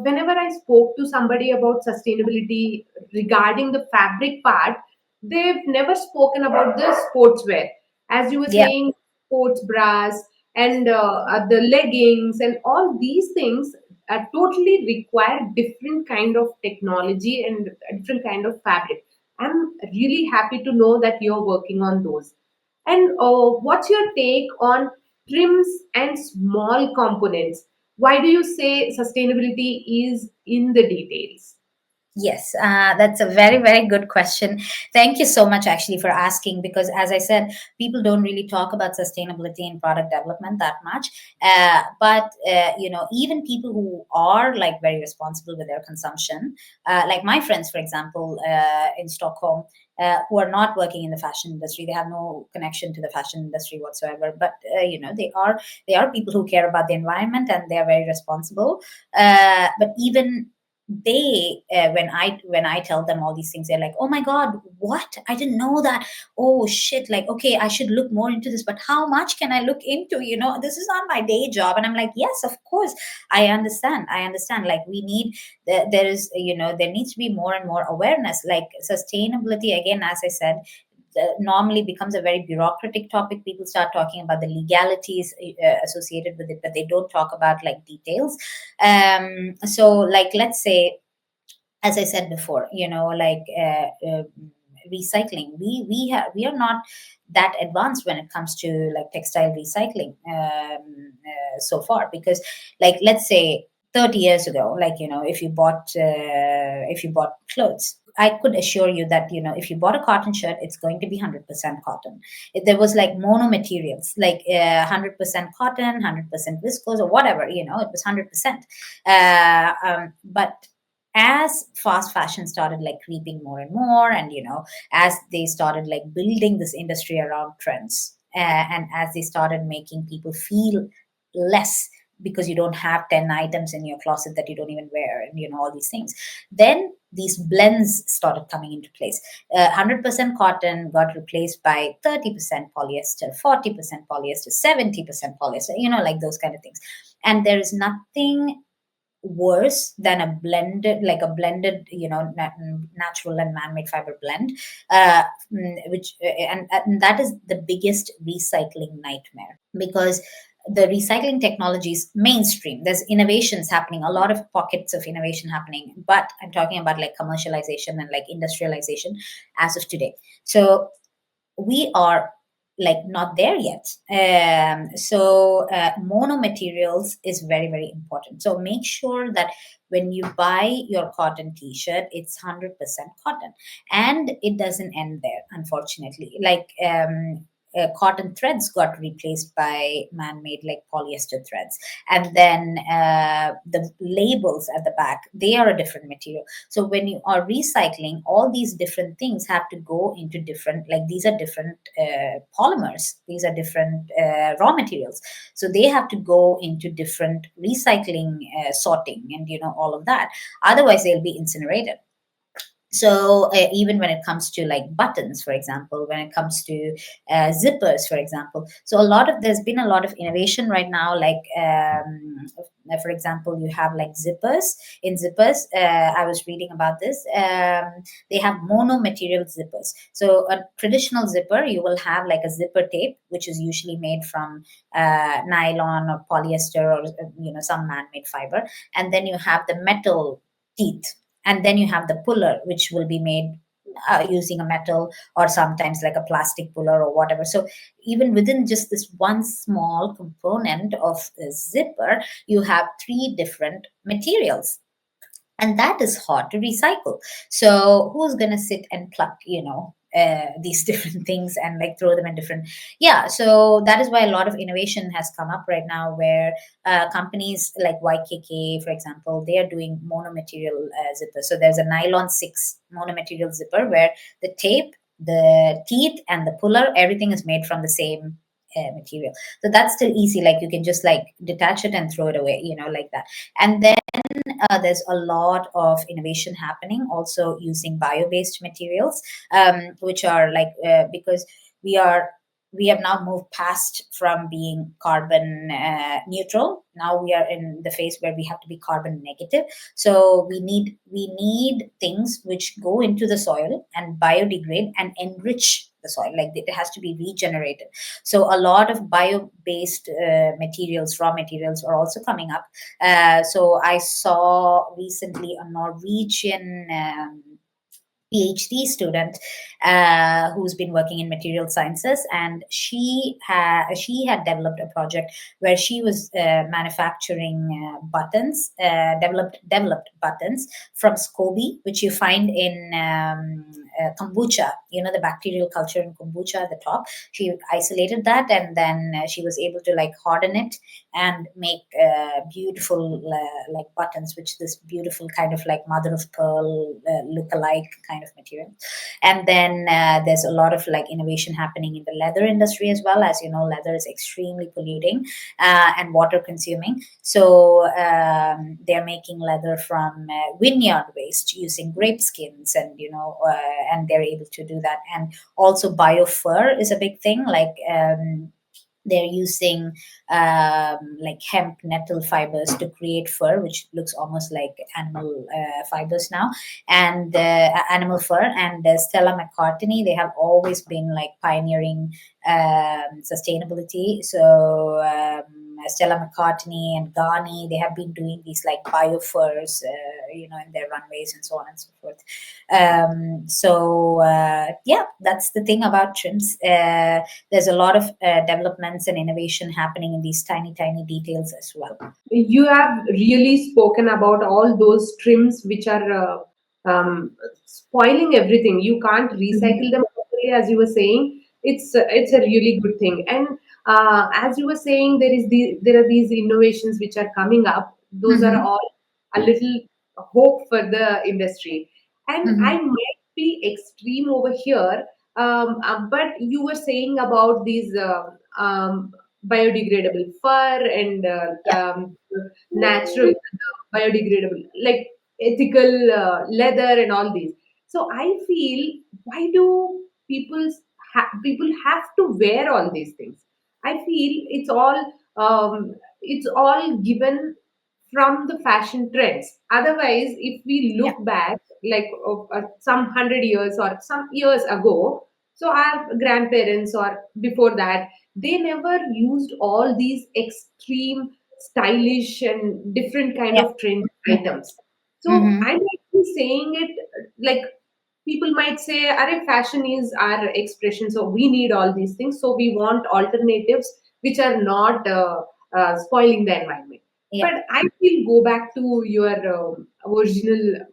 Whenever I spoke to somebody about sustainability regarding the fabric part, they've never spoken about the sportswear. As you were Yeah. saying, sports bras and the leggings and all these things totally require different kind of technology and a different kind of fabric. I'm really happy to know that you're working on those. And what's your take on trims and small components? Why do you say sustainability is in the details? Yes, that's a very, very good question. Thank you so much, actually, for asking, because, as I said, people don't really talk about sustainability in product development that much. But even people who are like very responsible with their consumption, like my friends, for example, in Stockholm, who are not working in the fashion industry, they have no connection to the fashion industry whatsoever. But they are people who care about the environment, and they are very responsible. But even they when I tell them all these things, they're like, oh my god, what, I didn't know that. Oh shit, like, okay, I should look more into this, but how much can I look into? This is not my day job. And I'm like, yes, of course, I understand, like, we need there needs to be more and more awareness. Like, sustainability, again, as I said, normally becomes a very bureaucratic topic. People start talking about the legalities associated with it, but they don't talk about like details. So, like, let's say, as I said before, like, recycling, we are not that advanced when it comes to like textile recycling so far. Because, like, let's say 30 years ago, like, if you bought clothes, I could assure you that, if you bought a cotton shirt, it's going to be 100% cotton. There was like mono materials, like 100% cotton, 100% viscose, or whatever, it was 100%. But as fast fashion started like creeping more and more, and as they started like building this industry around trends, and as they started making people feel less, because you don't have 10 items in your closet that you don't even wear, and all these things, then these blends started coming into place. 100% cotton got replaced by 30% polyester, 40% polyester, 70% polyester, like those kind of things. And there is nothing worse than a blended, natural and man-made fiber blend, which and that is the biggest recycling nightmare. Because the recycling technology is mainstream. There's innovations happening, a lot of pockets of innovation happening, but I'm talking about like commercialization and like industrialization as of today. So we are like not there yet. Mono materials is very, very important. So make sure that when you buy your cotton t-shirt, it's 100% cotton. And it doesn't end there, unfortunately. Cotton threads got replaced by man-made like polyester threads, and then the labels at the back, they are a different material. So when you are recycling, all these different things have to go into different, like these are different polymers, these are different raw materials. So they have to go into different recycling sorting and all of that. Otherwise they'll be incinerated. So even when it comes to like buttons, for example, when it comes to zippers, for example, so there's been a lot of innovation right now, like for example, you have like zippers. In zippers, I was reading about this, they have mono material zippers. So a traditional zipper, you will have like a zipper tape, which is usually made from nylon or polyester or some man-made fiber, and then you have the metal teeth, and then you have the puller, which will be made using a metal or sometimes like a plastic puller or whatever. So even within just this one small component of a zipper, you have three different materials, and that is hard to recycle. So who's going to sit and pluck these different things and like throw them in different. Yeah, so that is why a lot of innovation has come up right now, where companies like YKK, for example, they are doing monomaterial zippers. So there's a nylon 6 monomaterial zipper where the tape, the teeth, and the puller, everything is made from the same material. So that's still easy, like you can just like detach it and throw it away, like that. And then there's a lot of innovation happening also using bio-based materials, which are like because we are we have now moved past from being carbon neutral. Now we are in the phase where we have to be carbon negative. So we need things which go into the soil and biodegrade and enrich the soil, like it has to be regenerated. So a lot of bio-based materials, raw materials, are also coming up. So I saw recently a Norwegian PhD student who's been working in material sciences, and she had developed a project where she was manufacturing developed buttons from SCOBY, which you find in kombucha. The bacterial culture in kombucha at the top. She isolated that, and then she was able to like harden it and make beautiful like buttons, which this beautiful kind of like mother of pearl look-alike kind of material. And then there's a lot of like innovation happening in the leather industry as well. As you know, leather is extremely polluting and water consuming. So they're making leather from vineyard waste using grape skins, and and they're able to do that. And also bio fur is a big thing, like they're using like hemp nettle fibers to create fur, which looks almost like animal fibers now, and animal fur. And Stella McCartney, they have always been like pioneering sustainability. So Stella McCartney and Garni, they have been doing these like bio furs, in their runways and so on and so forth. Yeah, that's the thing about trims. There's a lot of developments and innovation happening in these tiny, tiny details as well. You have really spoken about all those trims which are spoiling everything. You can't recycle Mhm. them properly, as you were saying. It's a really good thing. And as you were saying, there are these innovations which are coming up. Those are Mhm. all a little hope for the industry. And I Mhm. might be extreme over here, but you were saying about these biodegradable fur and Yeah. natural biodegradable, like ethical leather and all these. So I feel, why do people have to wear all these things? I feel it's all given from the fashion trends. Otherwise, if we Yeah. look back, like some 100 years or some years ago, so our grandparents or before that, they never used all these extreme stylish and different kind Yeah. of trend items. So Mm-hmm. I'm actually saying it like, people might say, "Arey, fashion is our expression, so we need all these things. So we want alternatives which are not spoiling the environment." Yeah. But I feel go back to your original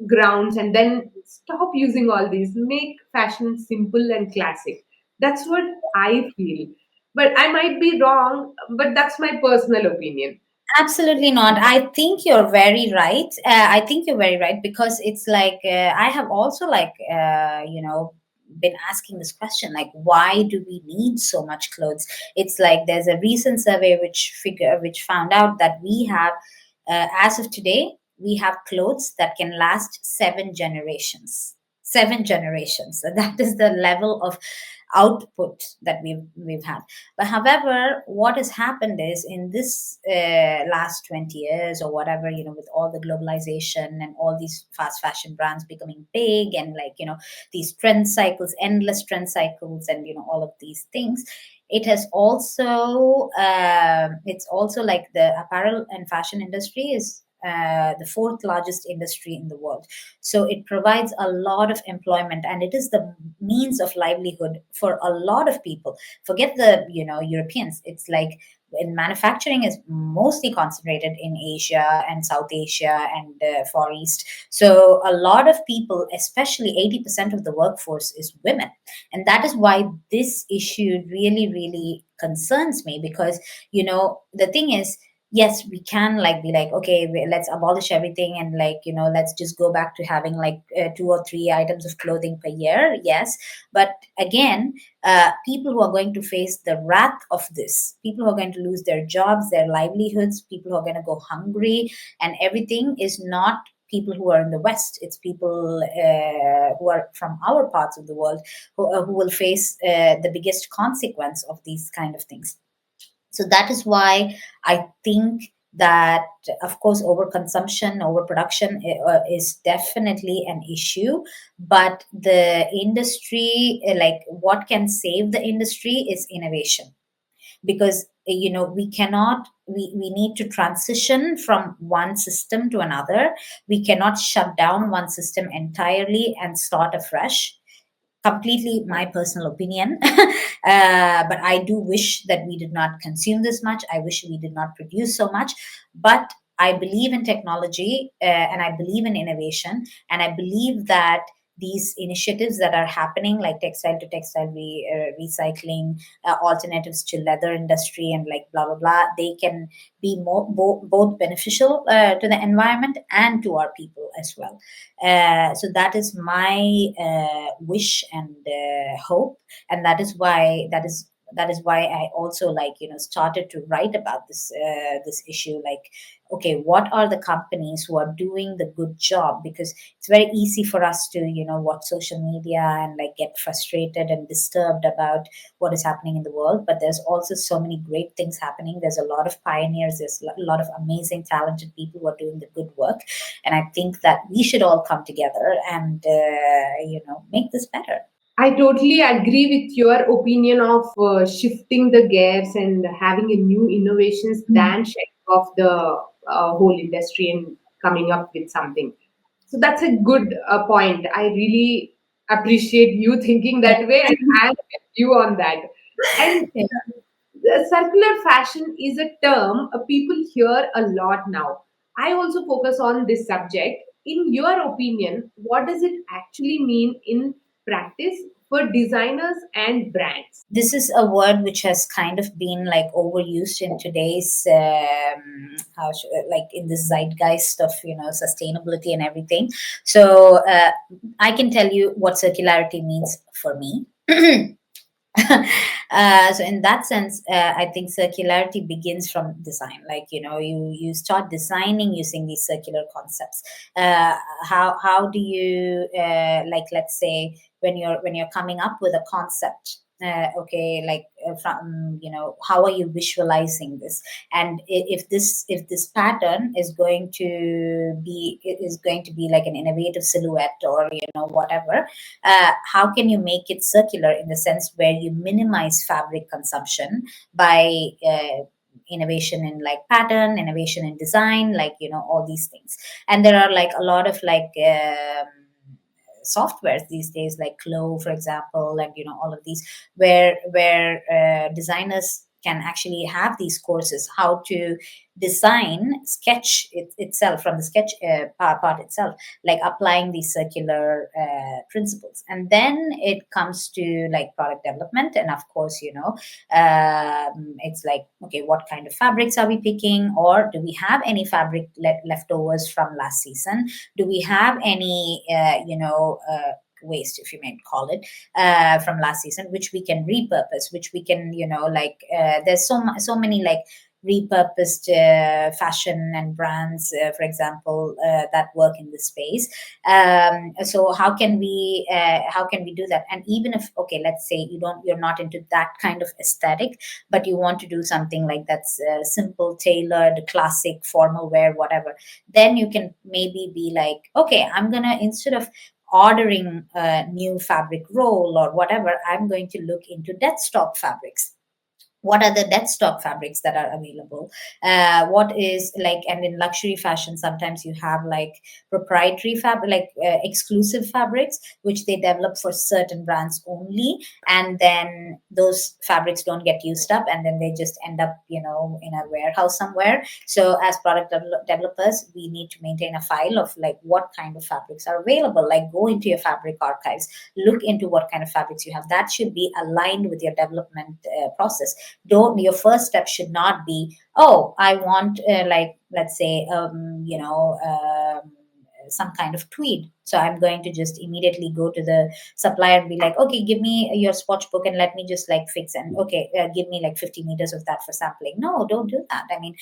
grounds and then stop using all these. Make fashion simple and classic. That's what I feel. But I might be wrong, but that's my personal opinion. Absolutely not. I think you're very right. I think you're very right because it's like I have also been asking this question like why do we need so much clothes? It's like there's a recent survey which found out that we have as of today we have clothes that can last 7 generations. 7 generations. So that is the level of output that we've had. But however, what has happened is in this last 20 years or whatever, with all the globalization and all these fast fashion brands becoming big and these trend cycles, endless trend cycles, and all of these things, it has also it's also like the apparel and fashion industry is the fourth largest industry in the world. So it provides a lot of employment and it is the means of livelihood for a lot of people. Forget the Europeans. It's like in manufacturing is mostly concentrated in Asia and South Asia and Far East. So a lot of people, especially 80% of the workforce, is women, and that is why this issue really, really concerns me because the thing is, yes, we can like be like, okay, let's abolish everything and let's just go back to having like 2 or 3 items of clothing per year. Yes, but again, people who are going to face the wrath of this, people who are going to lose their jobs, their livelihoods, people who are going to go hungry and everything is not people who are in the West. It's people who are from our parts of the world who will face the biggest consequence of these kind of things. So that is why I think that, of course, overconsumption, overproduction is definitely an issue. But the industry, like what can save the industry is innovation. Because we cannot, we need to transition from one system to another. We cannot shut down one system entirely and start afresh. Completely my personal opinion. But I do wish that we did not consume this much. I wish we did not produce so much. But I believe in technology and I believe in innovation. And I believe that these initiatives that are happening, like textile to textile recycling, alternatives to leather industry, and like blah blah blah, they can be both beneficial to the environment and to our people as well. So that is my wish and hope, and that is why I also started to write about this issue. Like, okay, what are the companies who are doing the good job? Because it's very easy for us to watch social media and like get frustrated and disturbed about what is happening in the world. But there's also so many great things happening. There's a lot of pioneers. There's a lot of amazing, talented people who are doing the good work, and I think that we should all come together and make this better. I totally agree with your opinion of shifting the gears and having a new innovations than shutting off the whole industry and coming up with something. So that's a good point. I really appreciate you thinking Yeah. that way, and I'm with you on that. And Yeah. circular fashion is a term people hear a lot now. I also focus on this subject. In your opinion, what does it actually mean in practice for designers and brands? This is a word which has kind of been like overused in today's like in this zeitgeist of sustainability and everything. So I can tell you what circularity means for me. So in that sense, I think circularity begins from design. Like you start designing using these circular concepts. How do you like, let's say when you're coming up with a concept, okay, like from, how are you visualizing this? And if this pattern is going to be like an innovative silhouette, or whatever, how can you make it circular in the sense where you minimize fabric consumption by innovation in like pattern, innovation in design, like all these things. And there are like a lot of like softwares these days, like Clo, for example, and all of these, where designers can actually have these courses, how to design sketch itself, from the sketch part itself, like applying these circular principles. And then it comes to like product development, and of course, it's like, okay, what kind of fabrics are we picking, or do we have any fabric leftovers from last season? Do we have any waste, if you may call it, from last season, which we can repurpose, which we can, there's so many like repurposed fashion and brands, for example, that work in this space. So how can we do that? And even if, okay, let's say you're not into that kind of aesthetic, but you want to do something like that's simple, tailored, classic, formal wear, whatever, then you can maybe be like, okay, I'm gonna, instead of ordering a new fabric roll or whatever, I'm going to look into dead stock fabrics. What are the dead stock fabrics that are available? What is like, and in luxury fashion, sometimes you have like proprietary fabric, like exclusive fabrics, which they develop for certain brands only. And then those fabrics don't get used up, and then they just end up, in a warehouse somewhere. So as product developers, we need to maintain a file of like what kind of fabrics are available. Like, go into your fabric archives, look into what kind of fabrics you have. That should be aligned with your development process. Don't, your first step should not be, oh, I want like, let's say, some kind of tweed, so I'm going to just immediately go to the supplier and be like, okay, give me your swatch book and let me just like fix, and okay, give me like 50 meters of that for sampling. No, don't do that. I mean,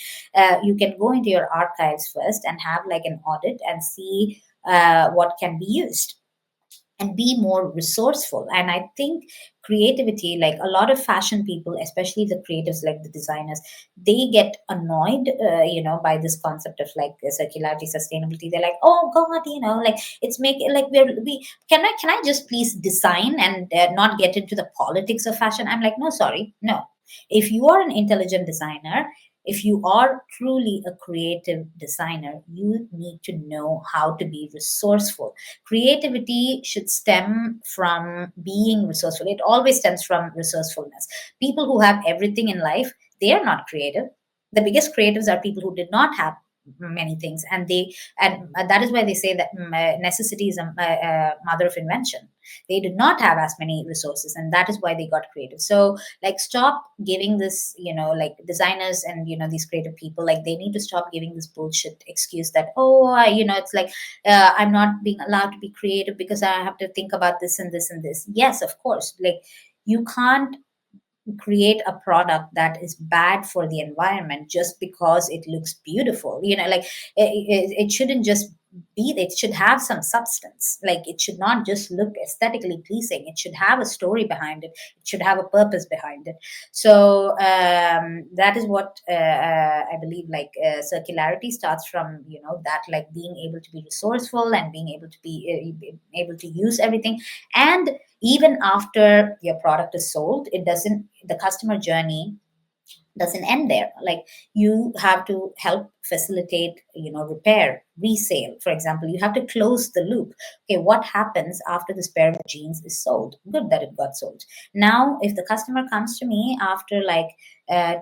you can go into your archives first and have like an audit and see what can be used, and be more resourceful. And I think creativity, like a lot of fashion people, especially the creatives, like the designers, they get annoyed, by this concept of like circularity, sustainability. They're like, oh god, like, it's making like, we can I just please design and not get into the politics of fashion? I'm like, no, sorry, no. If you are an intelligent designer, if you are truly a creative designer, you need to know how to be resourceful. Creativity should stem from being resourceful. It always stems from resourcefulness. People who have everything in life, they are not creative. The biggest creatives are people who did not have many things, and that is why they say that necessity is a mother of invention. They did not have as many resources, and that is why they got creative. So like, stop giving this, like designers and these creative people, like, they need to stop giving this bullshit excuse that, oh, it's like, I'm not being allowed to be creative because I have to think about this and this and this. Yes, of course, like, you can't create a product that is bad for the environment just because it looks beautiful. Like, it shouldn't just be, it should have some substance. Like, it should not just look aesthetically pleasing. It should have a story behind it should have a purpose behind it. So that is what I believe, like, circularity starts from, that, like, being able to be resourceful and being able to be able to use everything. And even after your product is sold, it doesn't the customer journey doesn't end there. Like, you have to help facilitate, repair, resale. For example, you have to close the loop. Okay, what happens after this pair of jeans is sold? Good that it got sold. Now if the customer comes to me after like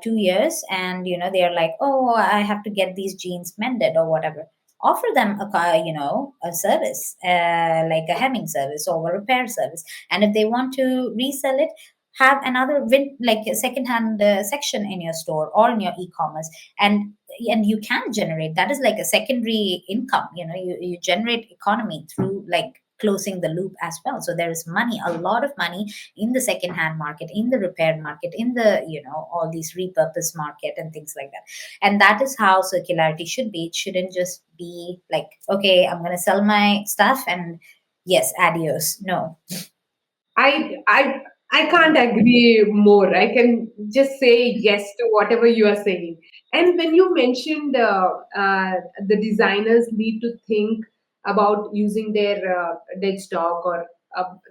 2 years, and they are like, oh, I have to get these jeans mended or whatever, offer them a service, like a hemming service or a repair service. And if they want to resell it, have another like a second-hand section in your store or in your e-commerce. And you can generate, that is like a secondary income. You generate economy through like closing the loop as well. So there is money, a lot of money, in the second-hand market, in the repair market, in the all these repurposed market and things like that. And that is how circularity should be. It shouldn't just be like, okay, I'm going to sell my stuff and yes, adios. No. I I can't agree more. I can just say yes to whatever you are saying. And when you mentioned the designers need to think about using their dead stock or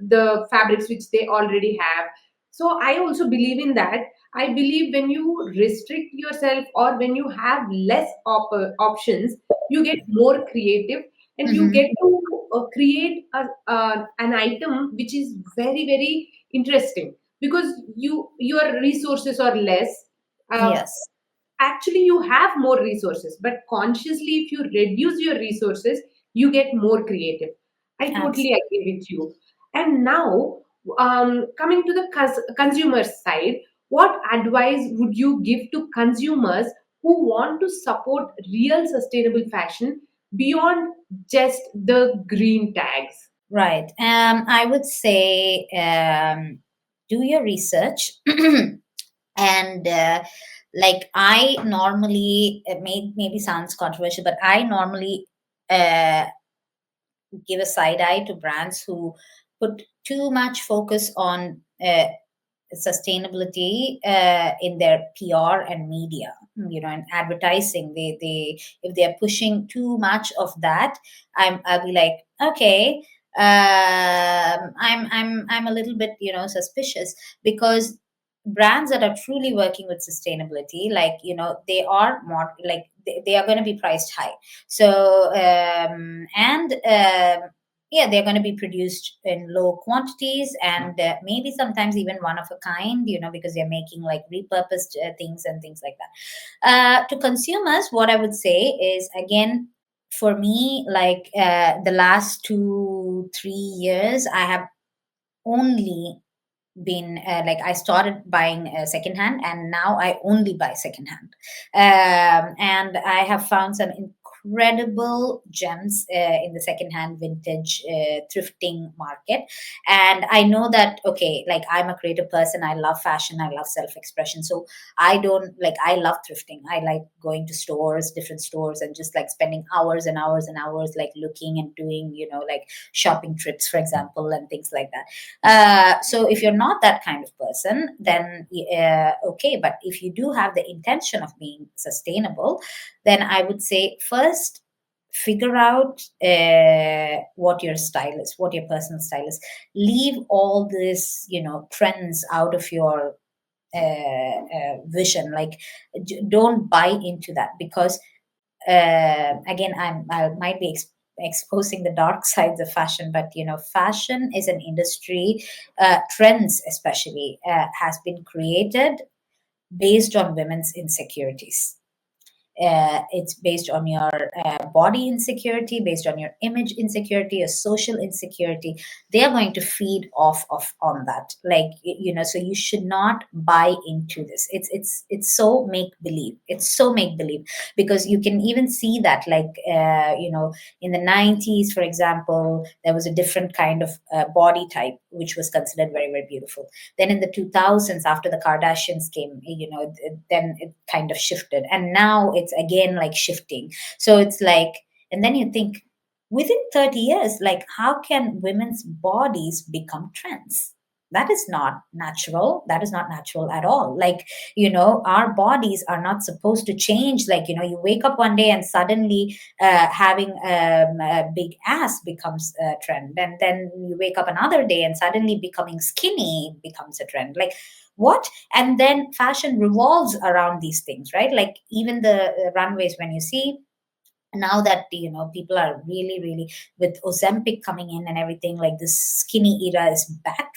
the fabrics which they already have. So I also believe in that. I believe when you restrict yourself or when you have less options, you get more creative and you Hmm. get to create an item which is very, very interesting because your resources are less. uh, Yes, Actually you have more resources, but consciously if you reduce your resources you get more creative. I totally absolutely. agree with you. And now, coming to the consumer side, what advice would you give to consumers who want to support real sustainable fashion beyond just the green tags? Right. I would say do your research. And like I normally, it maybe sounds controversial, but I normally uh, give a side eye to brands who put too much focus on sustainability in their PR and media, and advertising. They if they're pushing too much of that, I'll be like, okay, I'm a little bit, suspicious, because brands that are truly working with sustainability, like, they are more like they are going to be priced high. So and yeah, they're going to be produced in low quantities, and maybe sometimes even one of a kind, because they're making like repurposed things and things like that. To consumers, what I would say is, again, for me, like the last 2 3 years, I have only been like, I started buying secondhand, and now I only buy secondhand. And I have found some incredible gems in the secondhand vintage thrifting market. And I know that, okay, like, I'm a creative person, I love fashion, I love self-expression, so I don't like, I love thrifting, I like going to stores, different stores, and just like spending hours and hours and hours, like looking and doing, like shopping trips, for example, and things like that. So if you're not that kind of person, then okay. But if you do have the intention of being sustainable, then I would say, first, figure out what your style is, what your personal style is. Leave all this, trends out of your vision. Like, don't buy into that, because again, I might be exposing the dark sides of fashion, but fashion is an industry. Trends, especially, has been created based on women's insecurities. It's based on your body insecurity, based on your image insecurity, your social insecurity. They are going to feed off of on that, like, so you should not buy into this. It's so make believe, it's so make believe, because you can even see that, like, in the 90s, for example, there was a different kind of body type which was considered very, very beautiful. Then in the 2000s, after the Kardashians came, then it kind of shifted, and now it's again like shifting. So it's like, and then you think, within 30 years, like, how can women's bodies become trends? That is not natural. That is not natural at all. Like, our bodies are not supposed to change. Like, you wake up one day and suddenly having a big ass becomes a trend, and then you wake up another day and suddenly becoming skinny becomes a trend. Like, what? And then fashion revolves around these things, right? Like, even the runways, when you see now that, people are really, really, with Ozempic coming in and everything, like, this skinny era is back.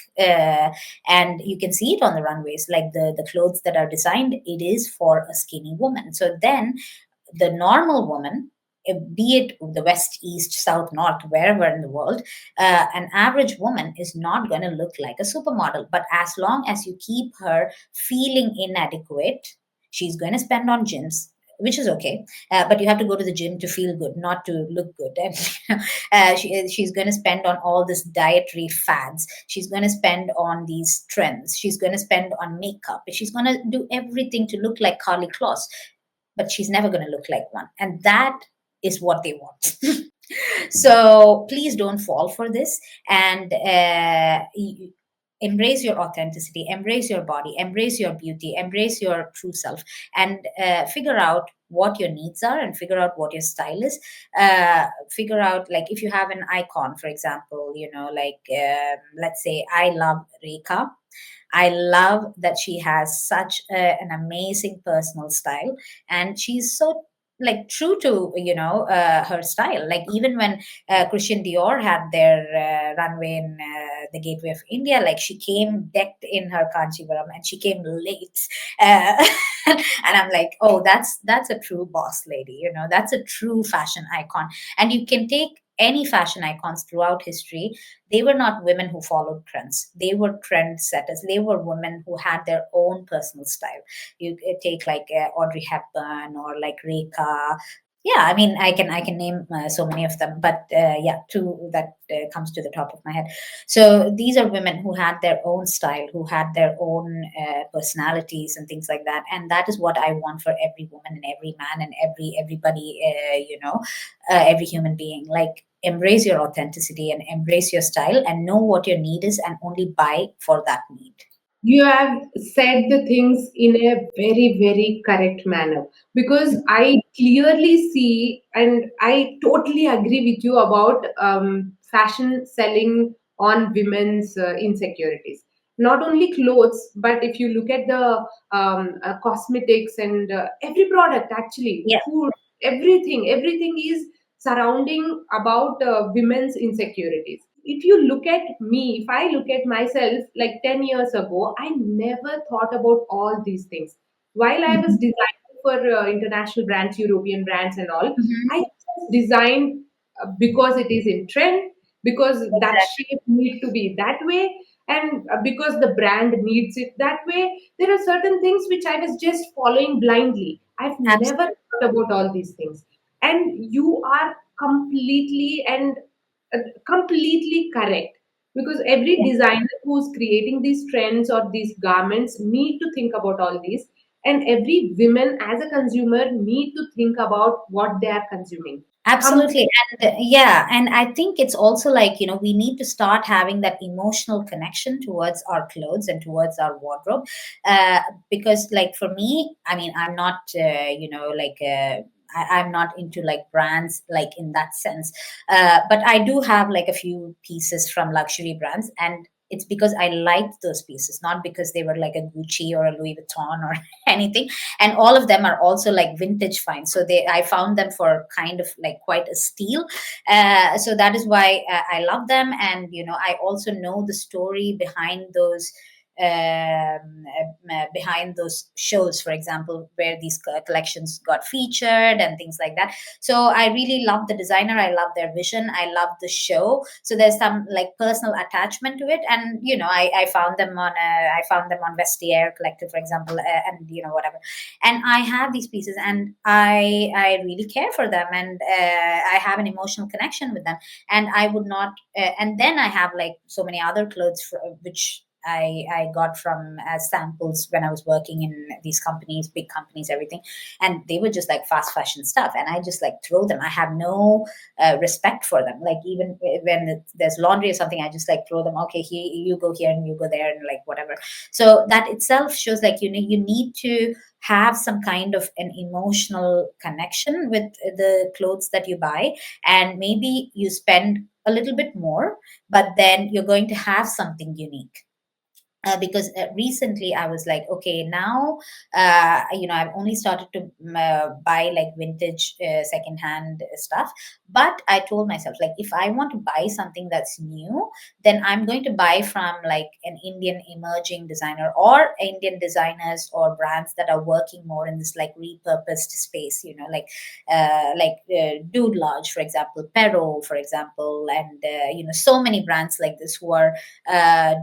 And you can see it on the runways, like the clothes that are designed, it is for a skinny woman. So then the normal woman, be it the west, east, south, north, wherever in the world, an average woman is not going to look like a supermodel. But as long as you keep her feeling inadequate, she's going to spend on gyms, which is okay. But you have to go to the gym to feel good, not to look good. And she's going to spend on all this dietary fads. She's going to spend on these trends. She's going to spend on makeup. She's going to do everything to look like Carly Kloss, but she's never going to look like one. And that is what they want. So please don't fall for this. And embrace your authenticity, embrace your body, embrace your beauty, embrace your true self, and figure out what your needs are and figure out what your style is. Figure out, like, if you have an icon, for example, like, let's say I love Rekha. I love that she has such an amazing personal style, and she's so, like, true to her style. Like, even when Christian Dior had their runway in the Gateway of India, like, she came decked in her Kanchivaram and she came late. Uh, and I'm like, oh, that's a true boss lady. That's a true fashion icon. And you can take any fashion icons throughout history. They were not women who followed trends. They were trendsetters. They were women who had their own personal style. You take, like, Audrey Hepburn or like Rekha. Yeah, I mean, I can name so many of them, but yeah, two that comes to the top of my head. So these are women who had their own style, who had their own personalities and things like that, and that is what I want for every woman and every man and everybody, every human being. Like, embrace your authenticity and embrace your style and know what your need is and only buy for that need. You have said the things in a very, very correct manner, because I clearly see and I totally agree with you about fashion selling on women's insecurities. Not only clothes, but if you look at the cosmetics and every product, actually, Yeah, food, everything is surrounding about women's insecurities. If you look at me, if I look at myself, like 10 years ago, I never thought about all these things. While I was hmm, designing for international brands, European brands and all, hmm, I just designed because it is in trend, because that exactly, shape need to be that way, and because the brand needs it that way. There are certain things which I was just following blindly. I've never absolutely, thought about all these things. And you are completely and completely correct, because every yeah, designer who's creating these trends or these garments need to think about all these, and every woman as a consumer need to think about what they are consuming. absolutely. And yeah, and I think it's also like, we need to start having that emotional connection towards our clothes and towards our wardrobe. Because, like, for me, I mean, I'm not, like, I'm not into, like, brands, like, in that sense. But I do have, like, a few pieces from luxury brands, and it's because I liked those pieces, not because they were like a Gucci or a Louis Vuitton or anything. And all of them are also, like, vintage finds, so I found them for kind of, like, quite a steal. So that is why I love them. And I also know the story behind those shows, for example, where these collections got featured and things like that. So I really love the designer, I love their vision, I love the show, so there's some, like, personal attachment to it. And I found them on Vestiaire Collective, for example, and whatever. And I have these pieces, and I really care for them, and I have an emotional connection with them. And I would not and then I have, like, so many other clothes which I got from as samples when I was working in these companies, big companies, everything. And they were just like fast fashion stuff, and I just, like, throw them. I have no respect for them. Like, even when there's laundry or something, I just, like, throw them. Okay, here you go, here and you go there, and, like, whatever. So that itself shows, like, you need to have some kind of an emotional connection with the clothes that you buy. And maybe you spend a little bit more, but then you're going to have something unique. Because recently I was like, okay, now I've only started to buy, like, vintage secondhand stuff. But I told myself, like, if I want to buy something that's new, then I'm going to buy from, like, an Indian emerging designer, or Indian designers or brands that are working more in this, like, repurposed space, like Dude Lodge, for example, Pero, for example. And so many brands like this who are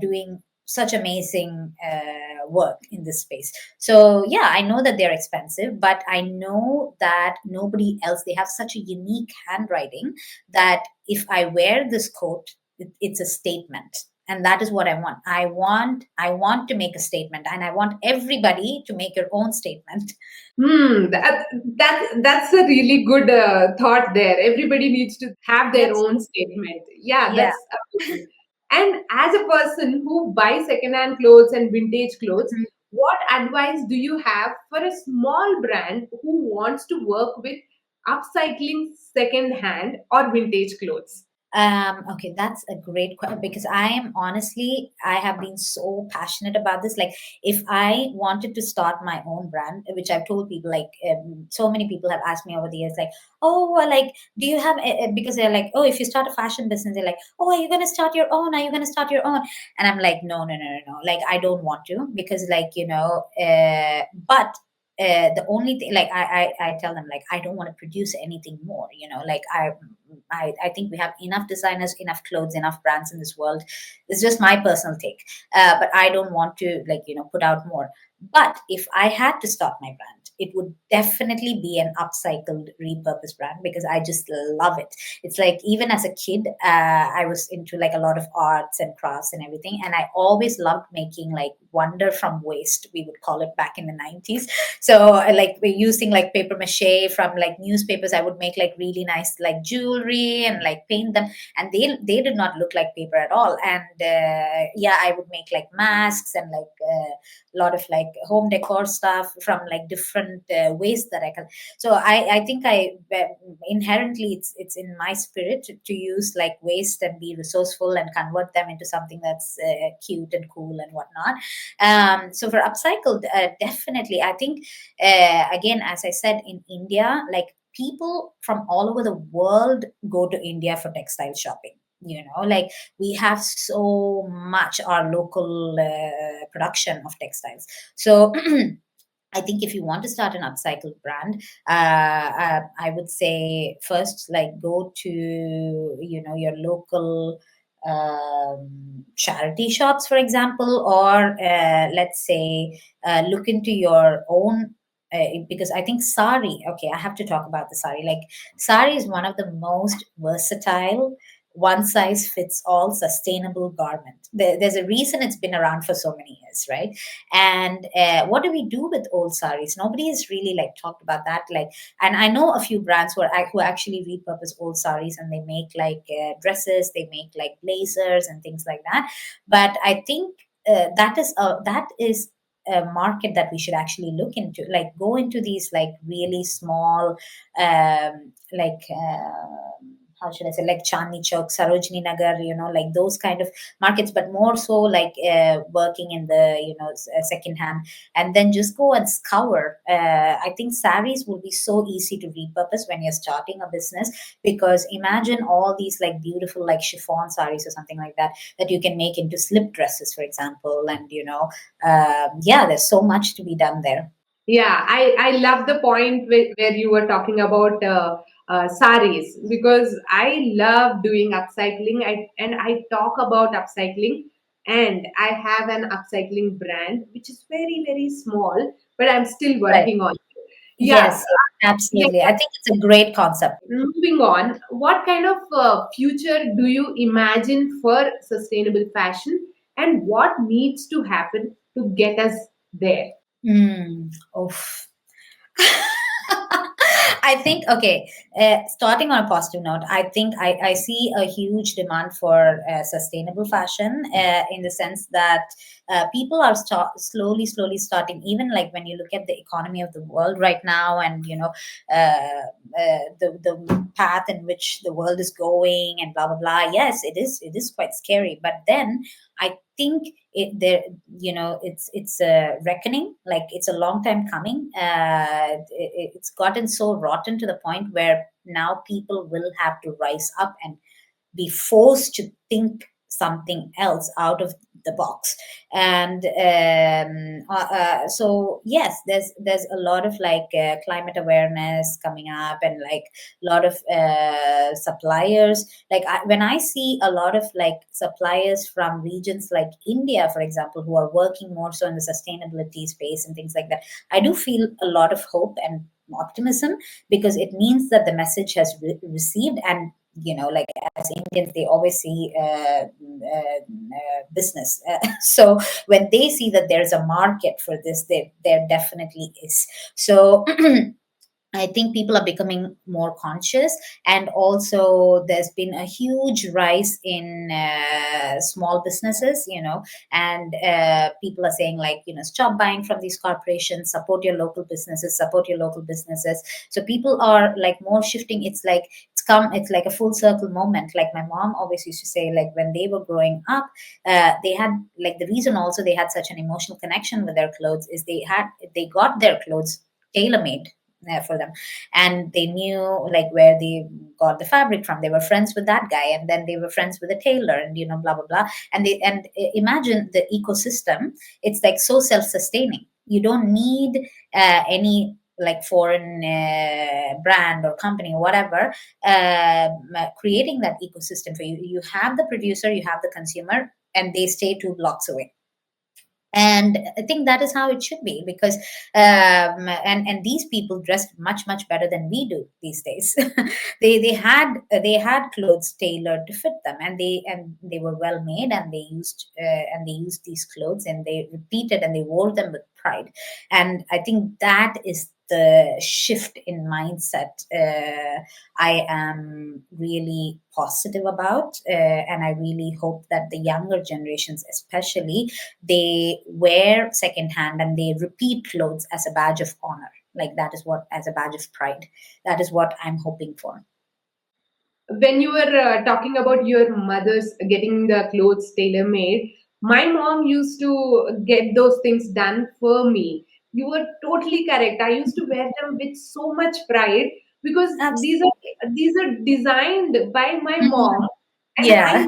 doing such amazing work in this space. So yeah, I know that they're expensive, but I know that nobody else, they have such a unique handwriting that if I wear this coat, it's a statement. And that is what I want to make a statement, and I want everybody to make your own statement. That's a really good thought there. Everybody needs to have their own Absolutely. statement. Yeah, Yeah. that's amazing. And as a person who buys second-hand clothes and vintage clothes, Mhm. what advice do you have for a small brand who wants to work with upcycling second-hand or vintage clothes? Okay, that's a great question because I am honestly, I have been so passionate about this. Like, if I wanted to start my own brand, which I've told people, like, so many people have asked me over the years, like, oh, well, like, do you have, because they're like, oh, if you start a fashion business, they're like, oh, are you going to start your own? Are you going to start your own? And I'm like, no, no, no, no, no. Like, I don't want to because, like, but the only thing, like I tell them, like, I don't want to produce anything more, like I think we have enough designers, enough clothes, enough brands in this world. It's just my personal take, but I don't want to, like, put out more. But if I had to start my brand, it would definitely be an upcycled, repurposed brand because I just love it. It's like, even as a kid, I was into like a lot of arts and crafts and everything, and I always loved making like wonder from waste, we would call it back in the 90s. So like, we're using like paper mache from like newspapers. I would make like really nice like jewelry and like paint them, and they did not look like paper at all. And yeah, I would make like masks and like a lot of like home decor stuff from like different ways that I can. So I think I inherently, it's in my spirit to use like waste and be resourceful and convert them into something that's cute and cool and whatnot. So for upcycled, definitely, I think, again, as I said, in India, like, people from all over the world go to India for textile shopping. Like, we have so much our local production of textiles. So I think if you want to start an upcycled brand, I would say first, like, go to your local charity shops, for example, or let's say look into your own. Because I think sari, okay, I have to talk about the sari. Like, sari is one of the most versatile, one size fits all sustainable garment. There's a reason it's been around for so many years, right? And what do we do with old saris? Nobody has really like talked about that. Like, and I know a few brands who actually repurpose old saris, and they make like dresses, they make like blazers and things like that. But I think that is a market that we should actually look into. Like, go into these like really small, like. How should I say, like Chandni Chowk, Sarojini Nagar, like those kind of markets, but more so like working in the second hand, and then just go and scour. I think saris will be so easy to repurpose when you're starting a business, because imagine all these like beautiful like chiffon saris or something like that that you can make into slip dresses, for example. And yeah, there's so much to be done there. Yeah, I love the point where you were talking about saris, because I love doing upcycling. And I talk about upcycling, and I have an upcycling brand which is very, very small, but I'm still Right. working on it. Yeah, Yes, absolutely. yeah. I think it's a great concept. Moving on, what kind of future do you imagine for sustainable fashion, and what needs to happen to get us there? Oof. I think, okay, starting on a positive note, I think I see a huge demand for sustainable fashion, in the sense that people are slowly starting, even like when you look at the economy of the world right now, and the path in which the world is going, and blah blah blah. Yes, it is quite scary, but then I think it's a reckoning. Like, it's a long time coming. It's gotten so rotten to the point where now people will have to rise up and be forced to think something else out of the box. And so yes, there's a lot of like climate awareness coming up, and like a lot of suppliers. Like, when I see a lot of like suppliers from regions like India, for example, who are working more so in the sustainability space and things like that, I do feel a lot of hope and optimism, because it means that the message has received. And like, as Indians, they always see business. So when they see that there's a market for this, there definitely is. So I think people are becoming more conscious, and also there's been a huge rise in small businesses, and people are saying, like, stop buying from these corporations, support your local businesses, support your local businesses. So people are like more shifting. It's like a full circle moment. Like my mom always used to say, like when they were growing up, they had, like, the reason also they had such an emotional connection with their clothes is they got their clothes tailor made for them, and they knew like where they got the fabric from. They were friends with that guy, and then they were friends with the tailor, and blah blah blah. Imagine the ecosystem. It's like so self-sustaining. You don't need any like foreign brand or company or whatever creating that ecosystem for you. You have the producer, you have the consumer, and they stay 2 blocks away. And I think that is how it should be, because and these people dressed much better than we do these days. They had clothes tailored to fit them, and they were well made, and they used these clothes, and they repeated, and they wore them with pride. And I think that is the shift in mindset I am really positive about, and I really hope that the younger generations especially, they wear secondhand and they repeat clothes as a badge of honor. Like that is what, as a badge of pride. That is what I'm hoping for. When you were talking about your mother's getting the clothes tailor made, my mom used to get those things done for me. You were totally correct. I used to wear them with so much pride because these Absolutely. are these are designed by my mom, Mhm. and I Yeah.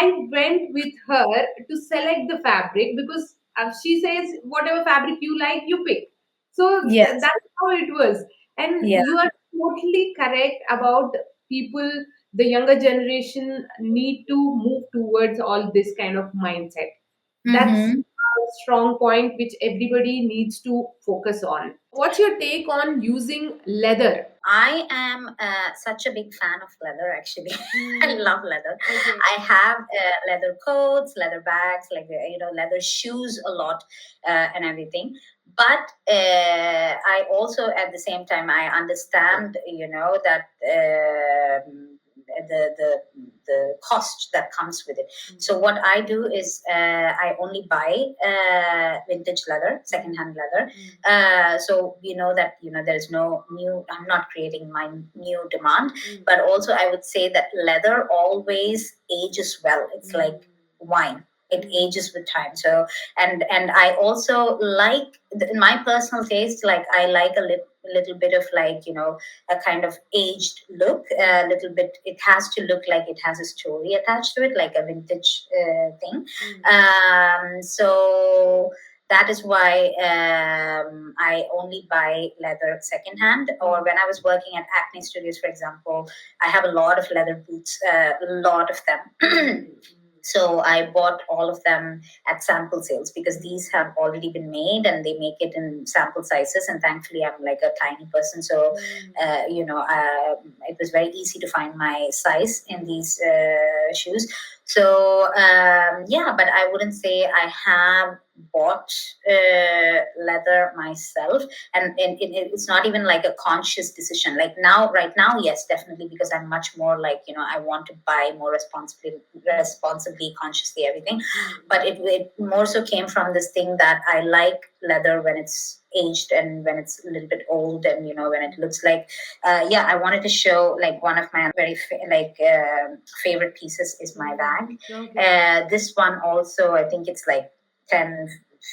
I went with her to select the fabric because she says whatever fabric you like, you pick. So Yes. that's how it was. And Yeah. you are totally correct about people, the younger generation need to move towards all this kind of mindset. That's Mm-hmm. a strong point which everybody needs to focus on. What's your take on using leather? I am such a big fan of leather, actually. I Mm, love leather. okay. I have leather coats, leather bags, like, leather shoes a lot, and everything. But I also, at the same time, I understand, that the cost that comes with it. So what I do is I only buy vintage leather, secondhand leather. So that there is no new. I'm not creating my new demand, but also I would say that leather always ages well. It's like wine. It ages with time. So and I also like, in my personal taste, like I like a little bit of, like, a kind of aged look. A little bit. It has to look like it has a story attached to it, like a vintage thing. So that is why I only buy leather secondhand. Or when I was working at Acne Studios, for example, I have a lot of leather boots, a lot of them. So I bought all of them at sample sales, because these have already been made and they make it in sample sizes. And thankfully, I'm like a tiny person, so it was very easy to find my size in these shoes. So yeah, but I wouldn't say I have bought leather myself, and it's not even like a conscious decision. Like now, right now, yes, definitely, because I'm much more like, I want to buy more responsibly, consciously, everything. But it more so came from this thing that I like leather when it's aged and when it's a little bit old, and when it looks like yeah, I wanted to show, like, one of my very favorite pieces is my bag. This one also, I think it's like 10,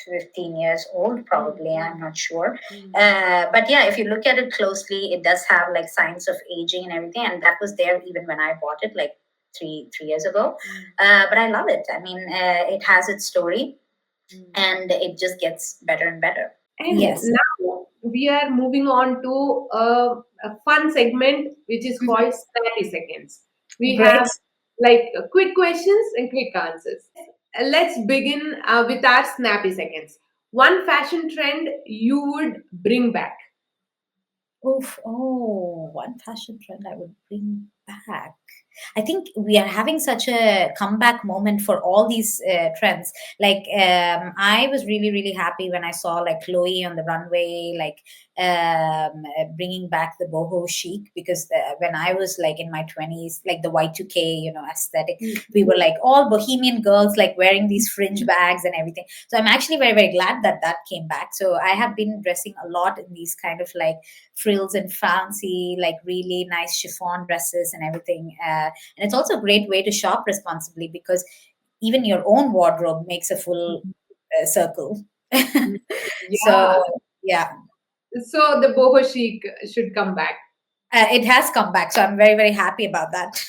15 years old, probably. I'm not sure. But yeah, if you look at it closely, it does have like signs of aging and everything, and that was there even when I bought it, like three years ago. But I love it. I mean, it has its story, and it just gets better and better. And Yes. now we are moving on to a fun segment which is Mhm. called Snappy Seconds. We Great. have like quick questions and quick answers. Let's begin with our Snappy Seconds. One fashion trend you would bring back. Oof. Oh, one fashion trend I would bring back. I think we are having such a comeback moment for all these trends. Like, I was really, really happy when I saw like Chloe on the runway, like bringing back the boho chic, because when I was like in my 20s, like the Y2K, aesthetic, we were like all bohemian girls, like wearing these fringe bags and everything. So I'm actually very, very glad that that came back. So I have been dressing a lot in these kind of like frills and fancy, like really nice chiffon dresses and everything. And it's also a great way to shop responsibly, because even your own wardrobe makes a full circle. Yeah. So yeah, So the boho chic should come back. it has come back. So I'm very, very happy about that.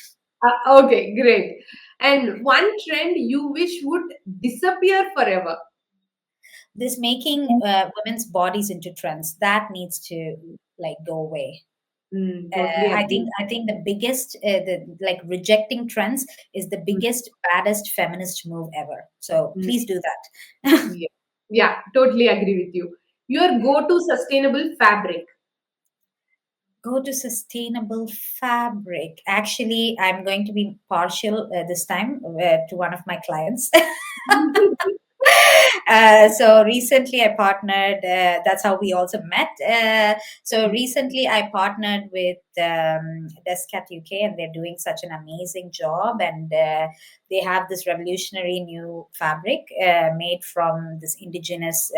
Okay, great. And one trend you wish would disappear forever. This making women's bodies into trends, that needs to like go away. Totally I think agree. the biggest the like rejecting trends is the Mm, biggest baddest feminist move ever. So mm, please do that. yeah. Yeah, totally agree with you. Your go-to sustainable fabric. Go to sustainable fabric. Actually, I'm going to be partial this time to one of my clients. So recently I partnered, that's how we also met. So recently I partnered with Descat UK, and they're doing such an amazing job. And they have this revolutionary new fabric made from this indigenous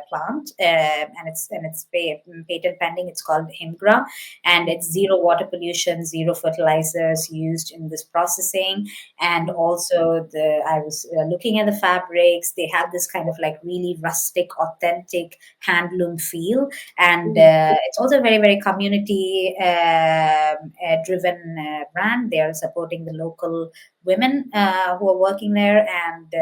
plant, and it's patent pending. It's called Himgra, and it's zero water pollution, zero fertilizers used in this processing. And also I was looking at the fabrics. They have this kind of like really rustic, authentic handloom feel. And it's also a very, very community driven brand. They are supporting the local women who are working there. And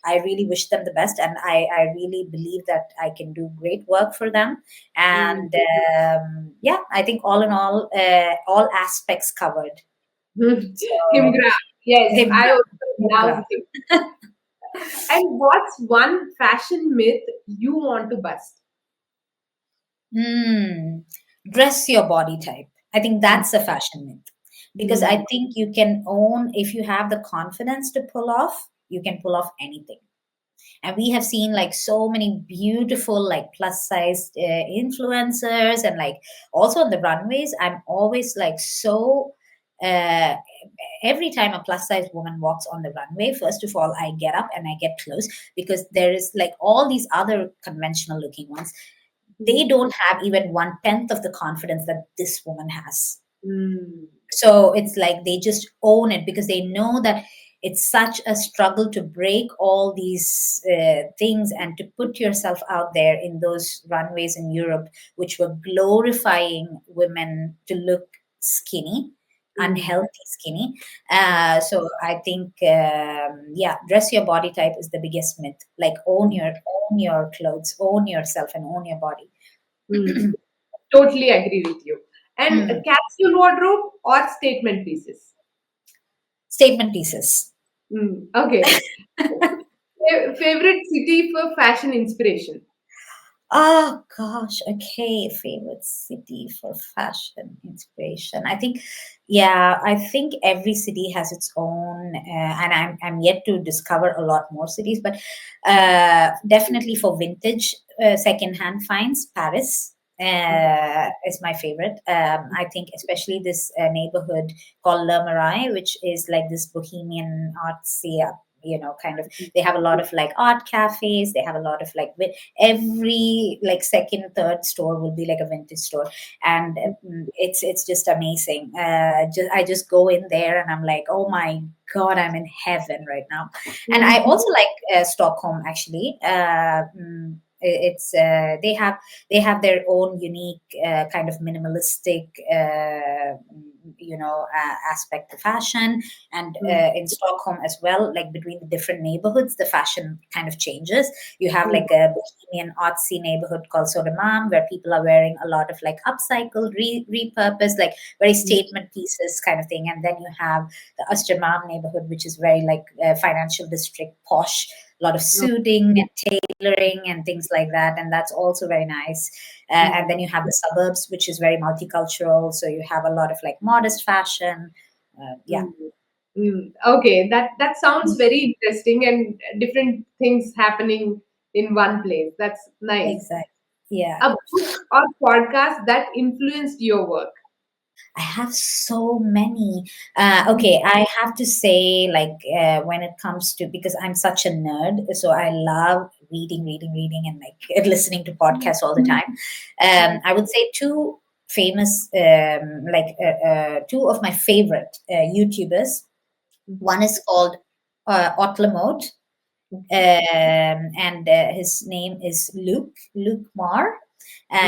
I really wish them the best, and I really believe that I can do great work for them. Mm. And yeah, I think all aspects covered. So Himgra. Yes, I Himgra. also love Himgra. him. And what's one fashion myth you want to bust? Hmm. Dress your body type. I think that's a fashion myth. Because I Mm. think you can own, if you have the confidence to pull off, you can pull off anything. And we have seen like so many beautiful, like plus sized influencers, and like also on the runways. I'm always like so. Uh, every time a plus size woman walks on the runway, first of all, I get up and I get close, because there is like all these other conventional looking ones, they don't have even 1/10 of the confidence that this woman has. Mm. So it's like they just own it, because they know that it's such a struggle to break all these things and to put yourself out there in those runways in Europe, which were glorifying women to look skinny, Mm. unhealthy skinny. So I think, yeah, dress your body type is the biggest myth. Like own your clothes, own yourself, and own your body. Mm. Totally agree with you. And a Mm. capsule wardrobe or statement pieces? Statement pieces. Okay. Favorite city for fashion inspiration? Oh gosh, okay. Favorite city for fashion inspiration. I think every city has its own, and I'm yet to discover a lot more cities, but definitely for vintage, secondhand finds, Paris is my favorite. I think especially this neighborhood called Le Marais, which is like this bohemian artsy, kind of. They have a lot of like art cafes. They have a lot of like every like second third store will be like a vintage store. And it's just amazing. I just go in there and I'm like, oh my god, I'm in heaven right now. And I Mhm. also like Stockholm, actually. It's they have their own unique kind of minimalistic aspect of fashion. And Mm. in Stockholm as well, like between the different neighborhoods, the fashion kind of changes. You have Mm. like a bohemian artsy neighborhood called Södermalm, where people are wearing a lot of like upcycled, repurposed, like very statement pieces kind of thing. And then you have the Östermalm neighborhood, which is very like financial district posh, a lot of suiting and tailoring and things like that. And that's also very nice. And Mm. then you have the suburbs, which is very multicultural. So you have a lot of like modest fashion. Yeah, Mm. Okay, that sounds very interesting and different things happening in one place. That's nice. exactly. Yeah. A book or podcast that influenced your work. I have so many. Okay, I have to say, like, when it comes to, because I'm such a nerd, so I love reading, reading, reading, and like listening to podcasts all the time. I would say two famous, two of my favorite YouTubers. One is called Otlamode, Okay. and his name is Luke Marr.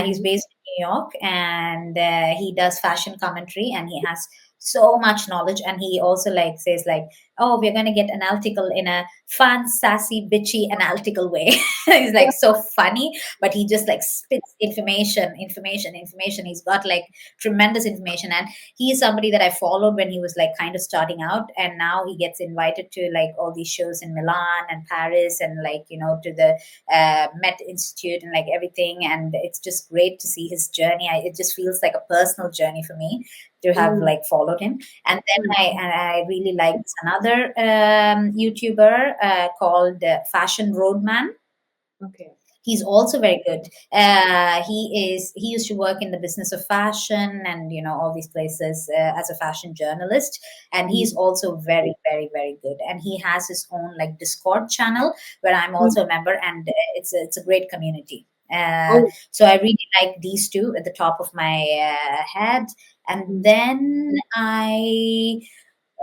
He's Mhm. based in New York, and he does fashion commentary, and he has so much knowledge. And he also like says like, "Oh, we're gonna get analytical in a fun, sassy, bitchy, analytical way." He's like so funny, but he just like spits information, information, information. He's got like tremendous information, and he is somebody that I followed when he was like kind of starting out, and now he gets invited to like all these shows in Milan and Paris, and like to the Met Institute and like everything. And it's just great to see his journey. It just feels like a personal journey for me to have Mm, like followed him. And then mm. I really like this another YouTuber called Fashion Roadman. Okay. He's also very good. He used to work in the business of fashion, and all these places as a fashion journalist. And he's Mm, also very, very, very good. And he has his own like Discord channel where I'm mm. also a member, and it's a great community. Oh. So I really like these two at the top of my head. And Mm, then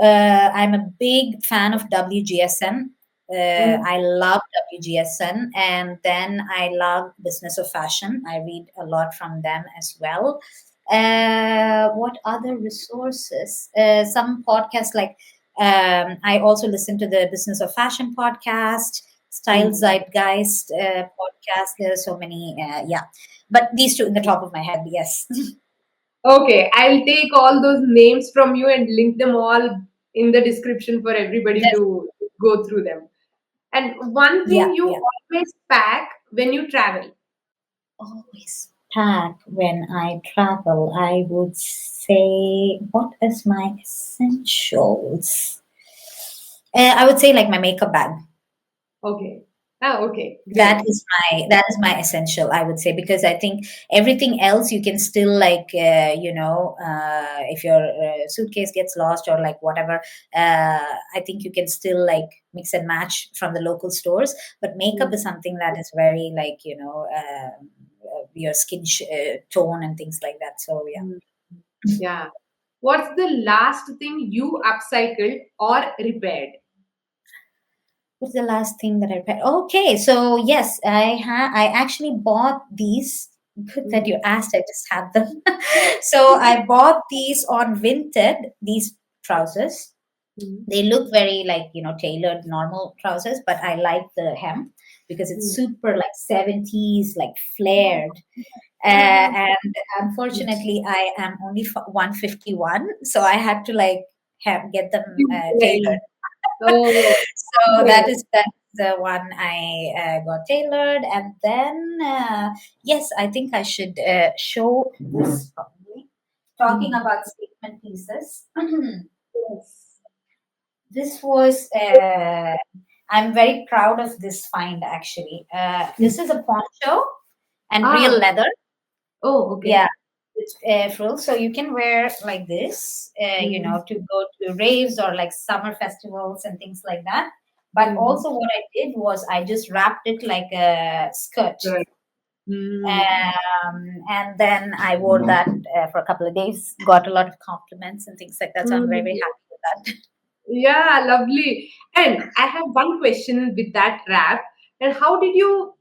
I'm a big fan of WGSN. mm, I love WGSN, and then I love Business of Fashion. I read a lot from them as well. What other resources? Some podcasts like I also listen to the Business of Fashion podcast, Style mm. Zeitgeist podcast. There are so many, yeah. But these two in the top of my head, yes. Okay, I'll take all those names from you and link them all in the description for everybody That's to go through them. And one yeah, thing you yeah. always pack when you travel. Always pack when I travel. I would say, what is my essentials? I would say like my makeup bag. Okay. Ah, okay, That great. is my essential. I would say, because I think everything else you can still like if your suitcase gets lost or like whatever. I think you can still like mix and match from the local stores. But makeup Mm, is something that is very like your skin tone and things like that. So yeah. mm. Yeah. What's the last thing you upcycled or repaired? What's the last thing that I read? Okay, so yes, I actually bought these. Good that Mm, you asked. I just had them. So I bought these on Vinted. These trousers. mm, They look very like tailored normal trousers, but I like the hem because it's mm. super like 70s, like flared. Ah, And unfortunately, I am only 151, so I had to like get them tailored. well. Oh, So okay. that's the one I got tailored. And then yes, I think I should show this probably. Talking Mm. about statement pieces, Yes. this was I'm very proud of this find actually. Mm. This is a poncho and real Ah, leather. oh, Yeah, okay. it's frill, so you can wear like this, Mm, to go to raves or like summer festivals and things like that. But mm. also, what I did was I just wrapped it like a skirt, Right. Mm. and then I wore that for a couple of days. Got a lot of compliments and things like that. So I'm very Mm. very happy with that. Yeah, lovely. And I have one question with that wrap. And how did you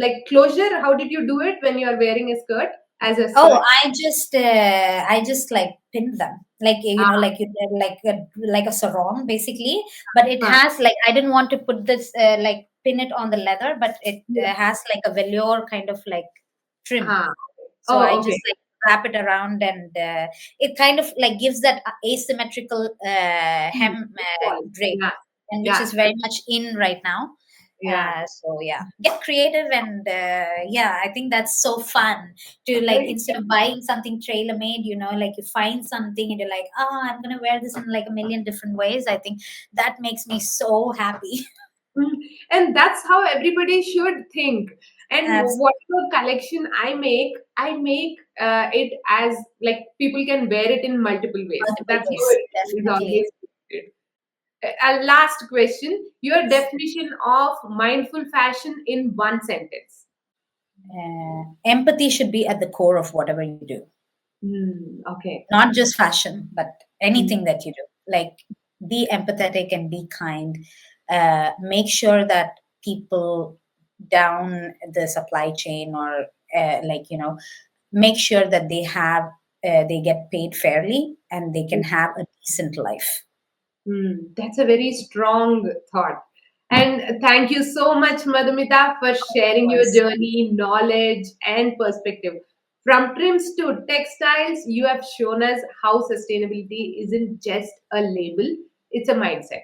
like closure? How did you do it when you are wearing a skirt as a Oh, skirt? I just like pinned them, like Ah, they're like a sarong basically. But it ah, has like I didn't want to put this like pin it on the leather, but it yeah. has like a velour kind of like trim. Ah. So I Oh, okay. just like wrap it around, and it kind of like gives that asymmetrical Mm. hem Wall. drape, Yeah, and which yeah, is very much in right now. yeah. So yeah, get creative, and yeah, I think that's so fun to like Right. instead of buying something trailer made, like you find something and you're like, oh, I'm gonna wear this in like a million different ways. I think that makes me so happy. Mm. And that's how everybody should think. And Absolutely. whatever collection I make it as like people can wear it in multiple ways. Multiple That's how ways, it is definitely. always created. Last question: your definition of mindful fashion in one sentence. Empathy should be at the core of whatever you do, Okay. not just fashion, but Mm, anything that you do. Like, be empathetic and be kind. Make sure that people down the supply chain, or make sure that they get paid fairly and they can have a decent life. that's a very strong thought. And thank you so much, Madhumita, for sharing your Was journey, knowledge, and perspective. From trims to textiles, you have shown us how sustainability isn't just a label, it's a mindset.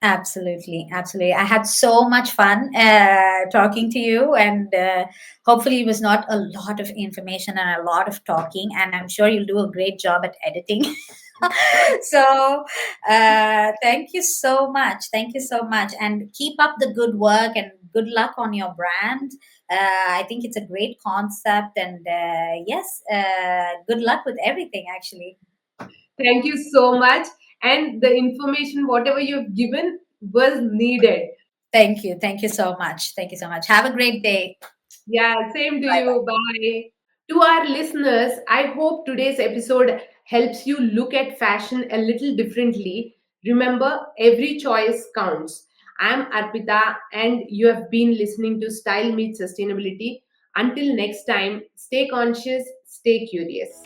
Absolutely, absolutely. I had so much fun talking to you, and hopefully, it was not a lot of information and a lot of talking. And I'm sure you'll do a great job at editing. So, thank you so much. Thank you so much, and keep up the good work and good luck on your brand. I think it's a great concept, and yes, good luck with everything. Actually, Thank you so much. And the information, whatever you've given, was needed. thank you so much. Thank you so much. Have a great day. Yeah, same to Bye bye. you. Bye. To our listeners, I hope today's episode helps you look at fashion a little differently. Remember, every choice counts. I'm Arpitha, and you have been listening to Style Meets Sustainability. Until next time, stay conscious, stay curious.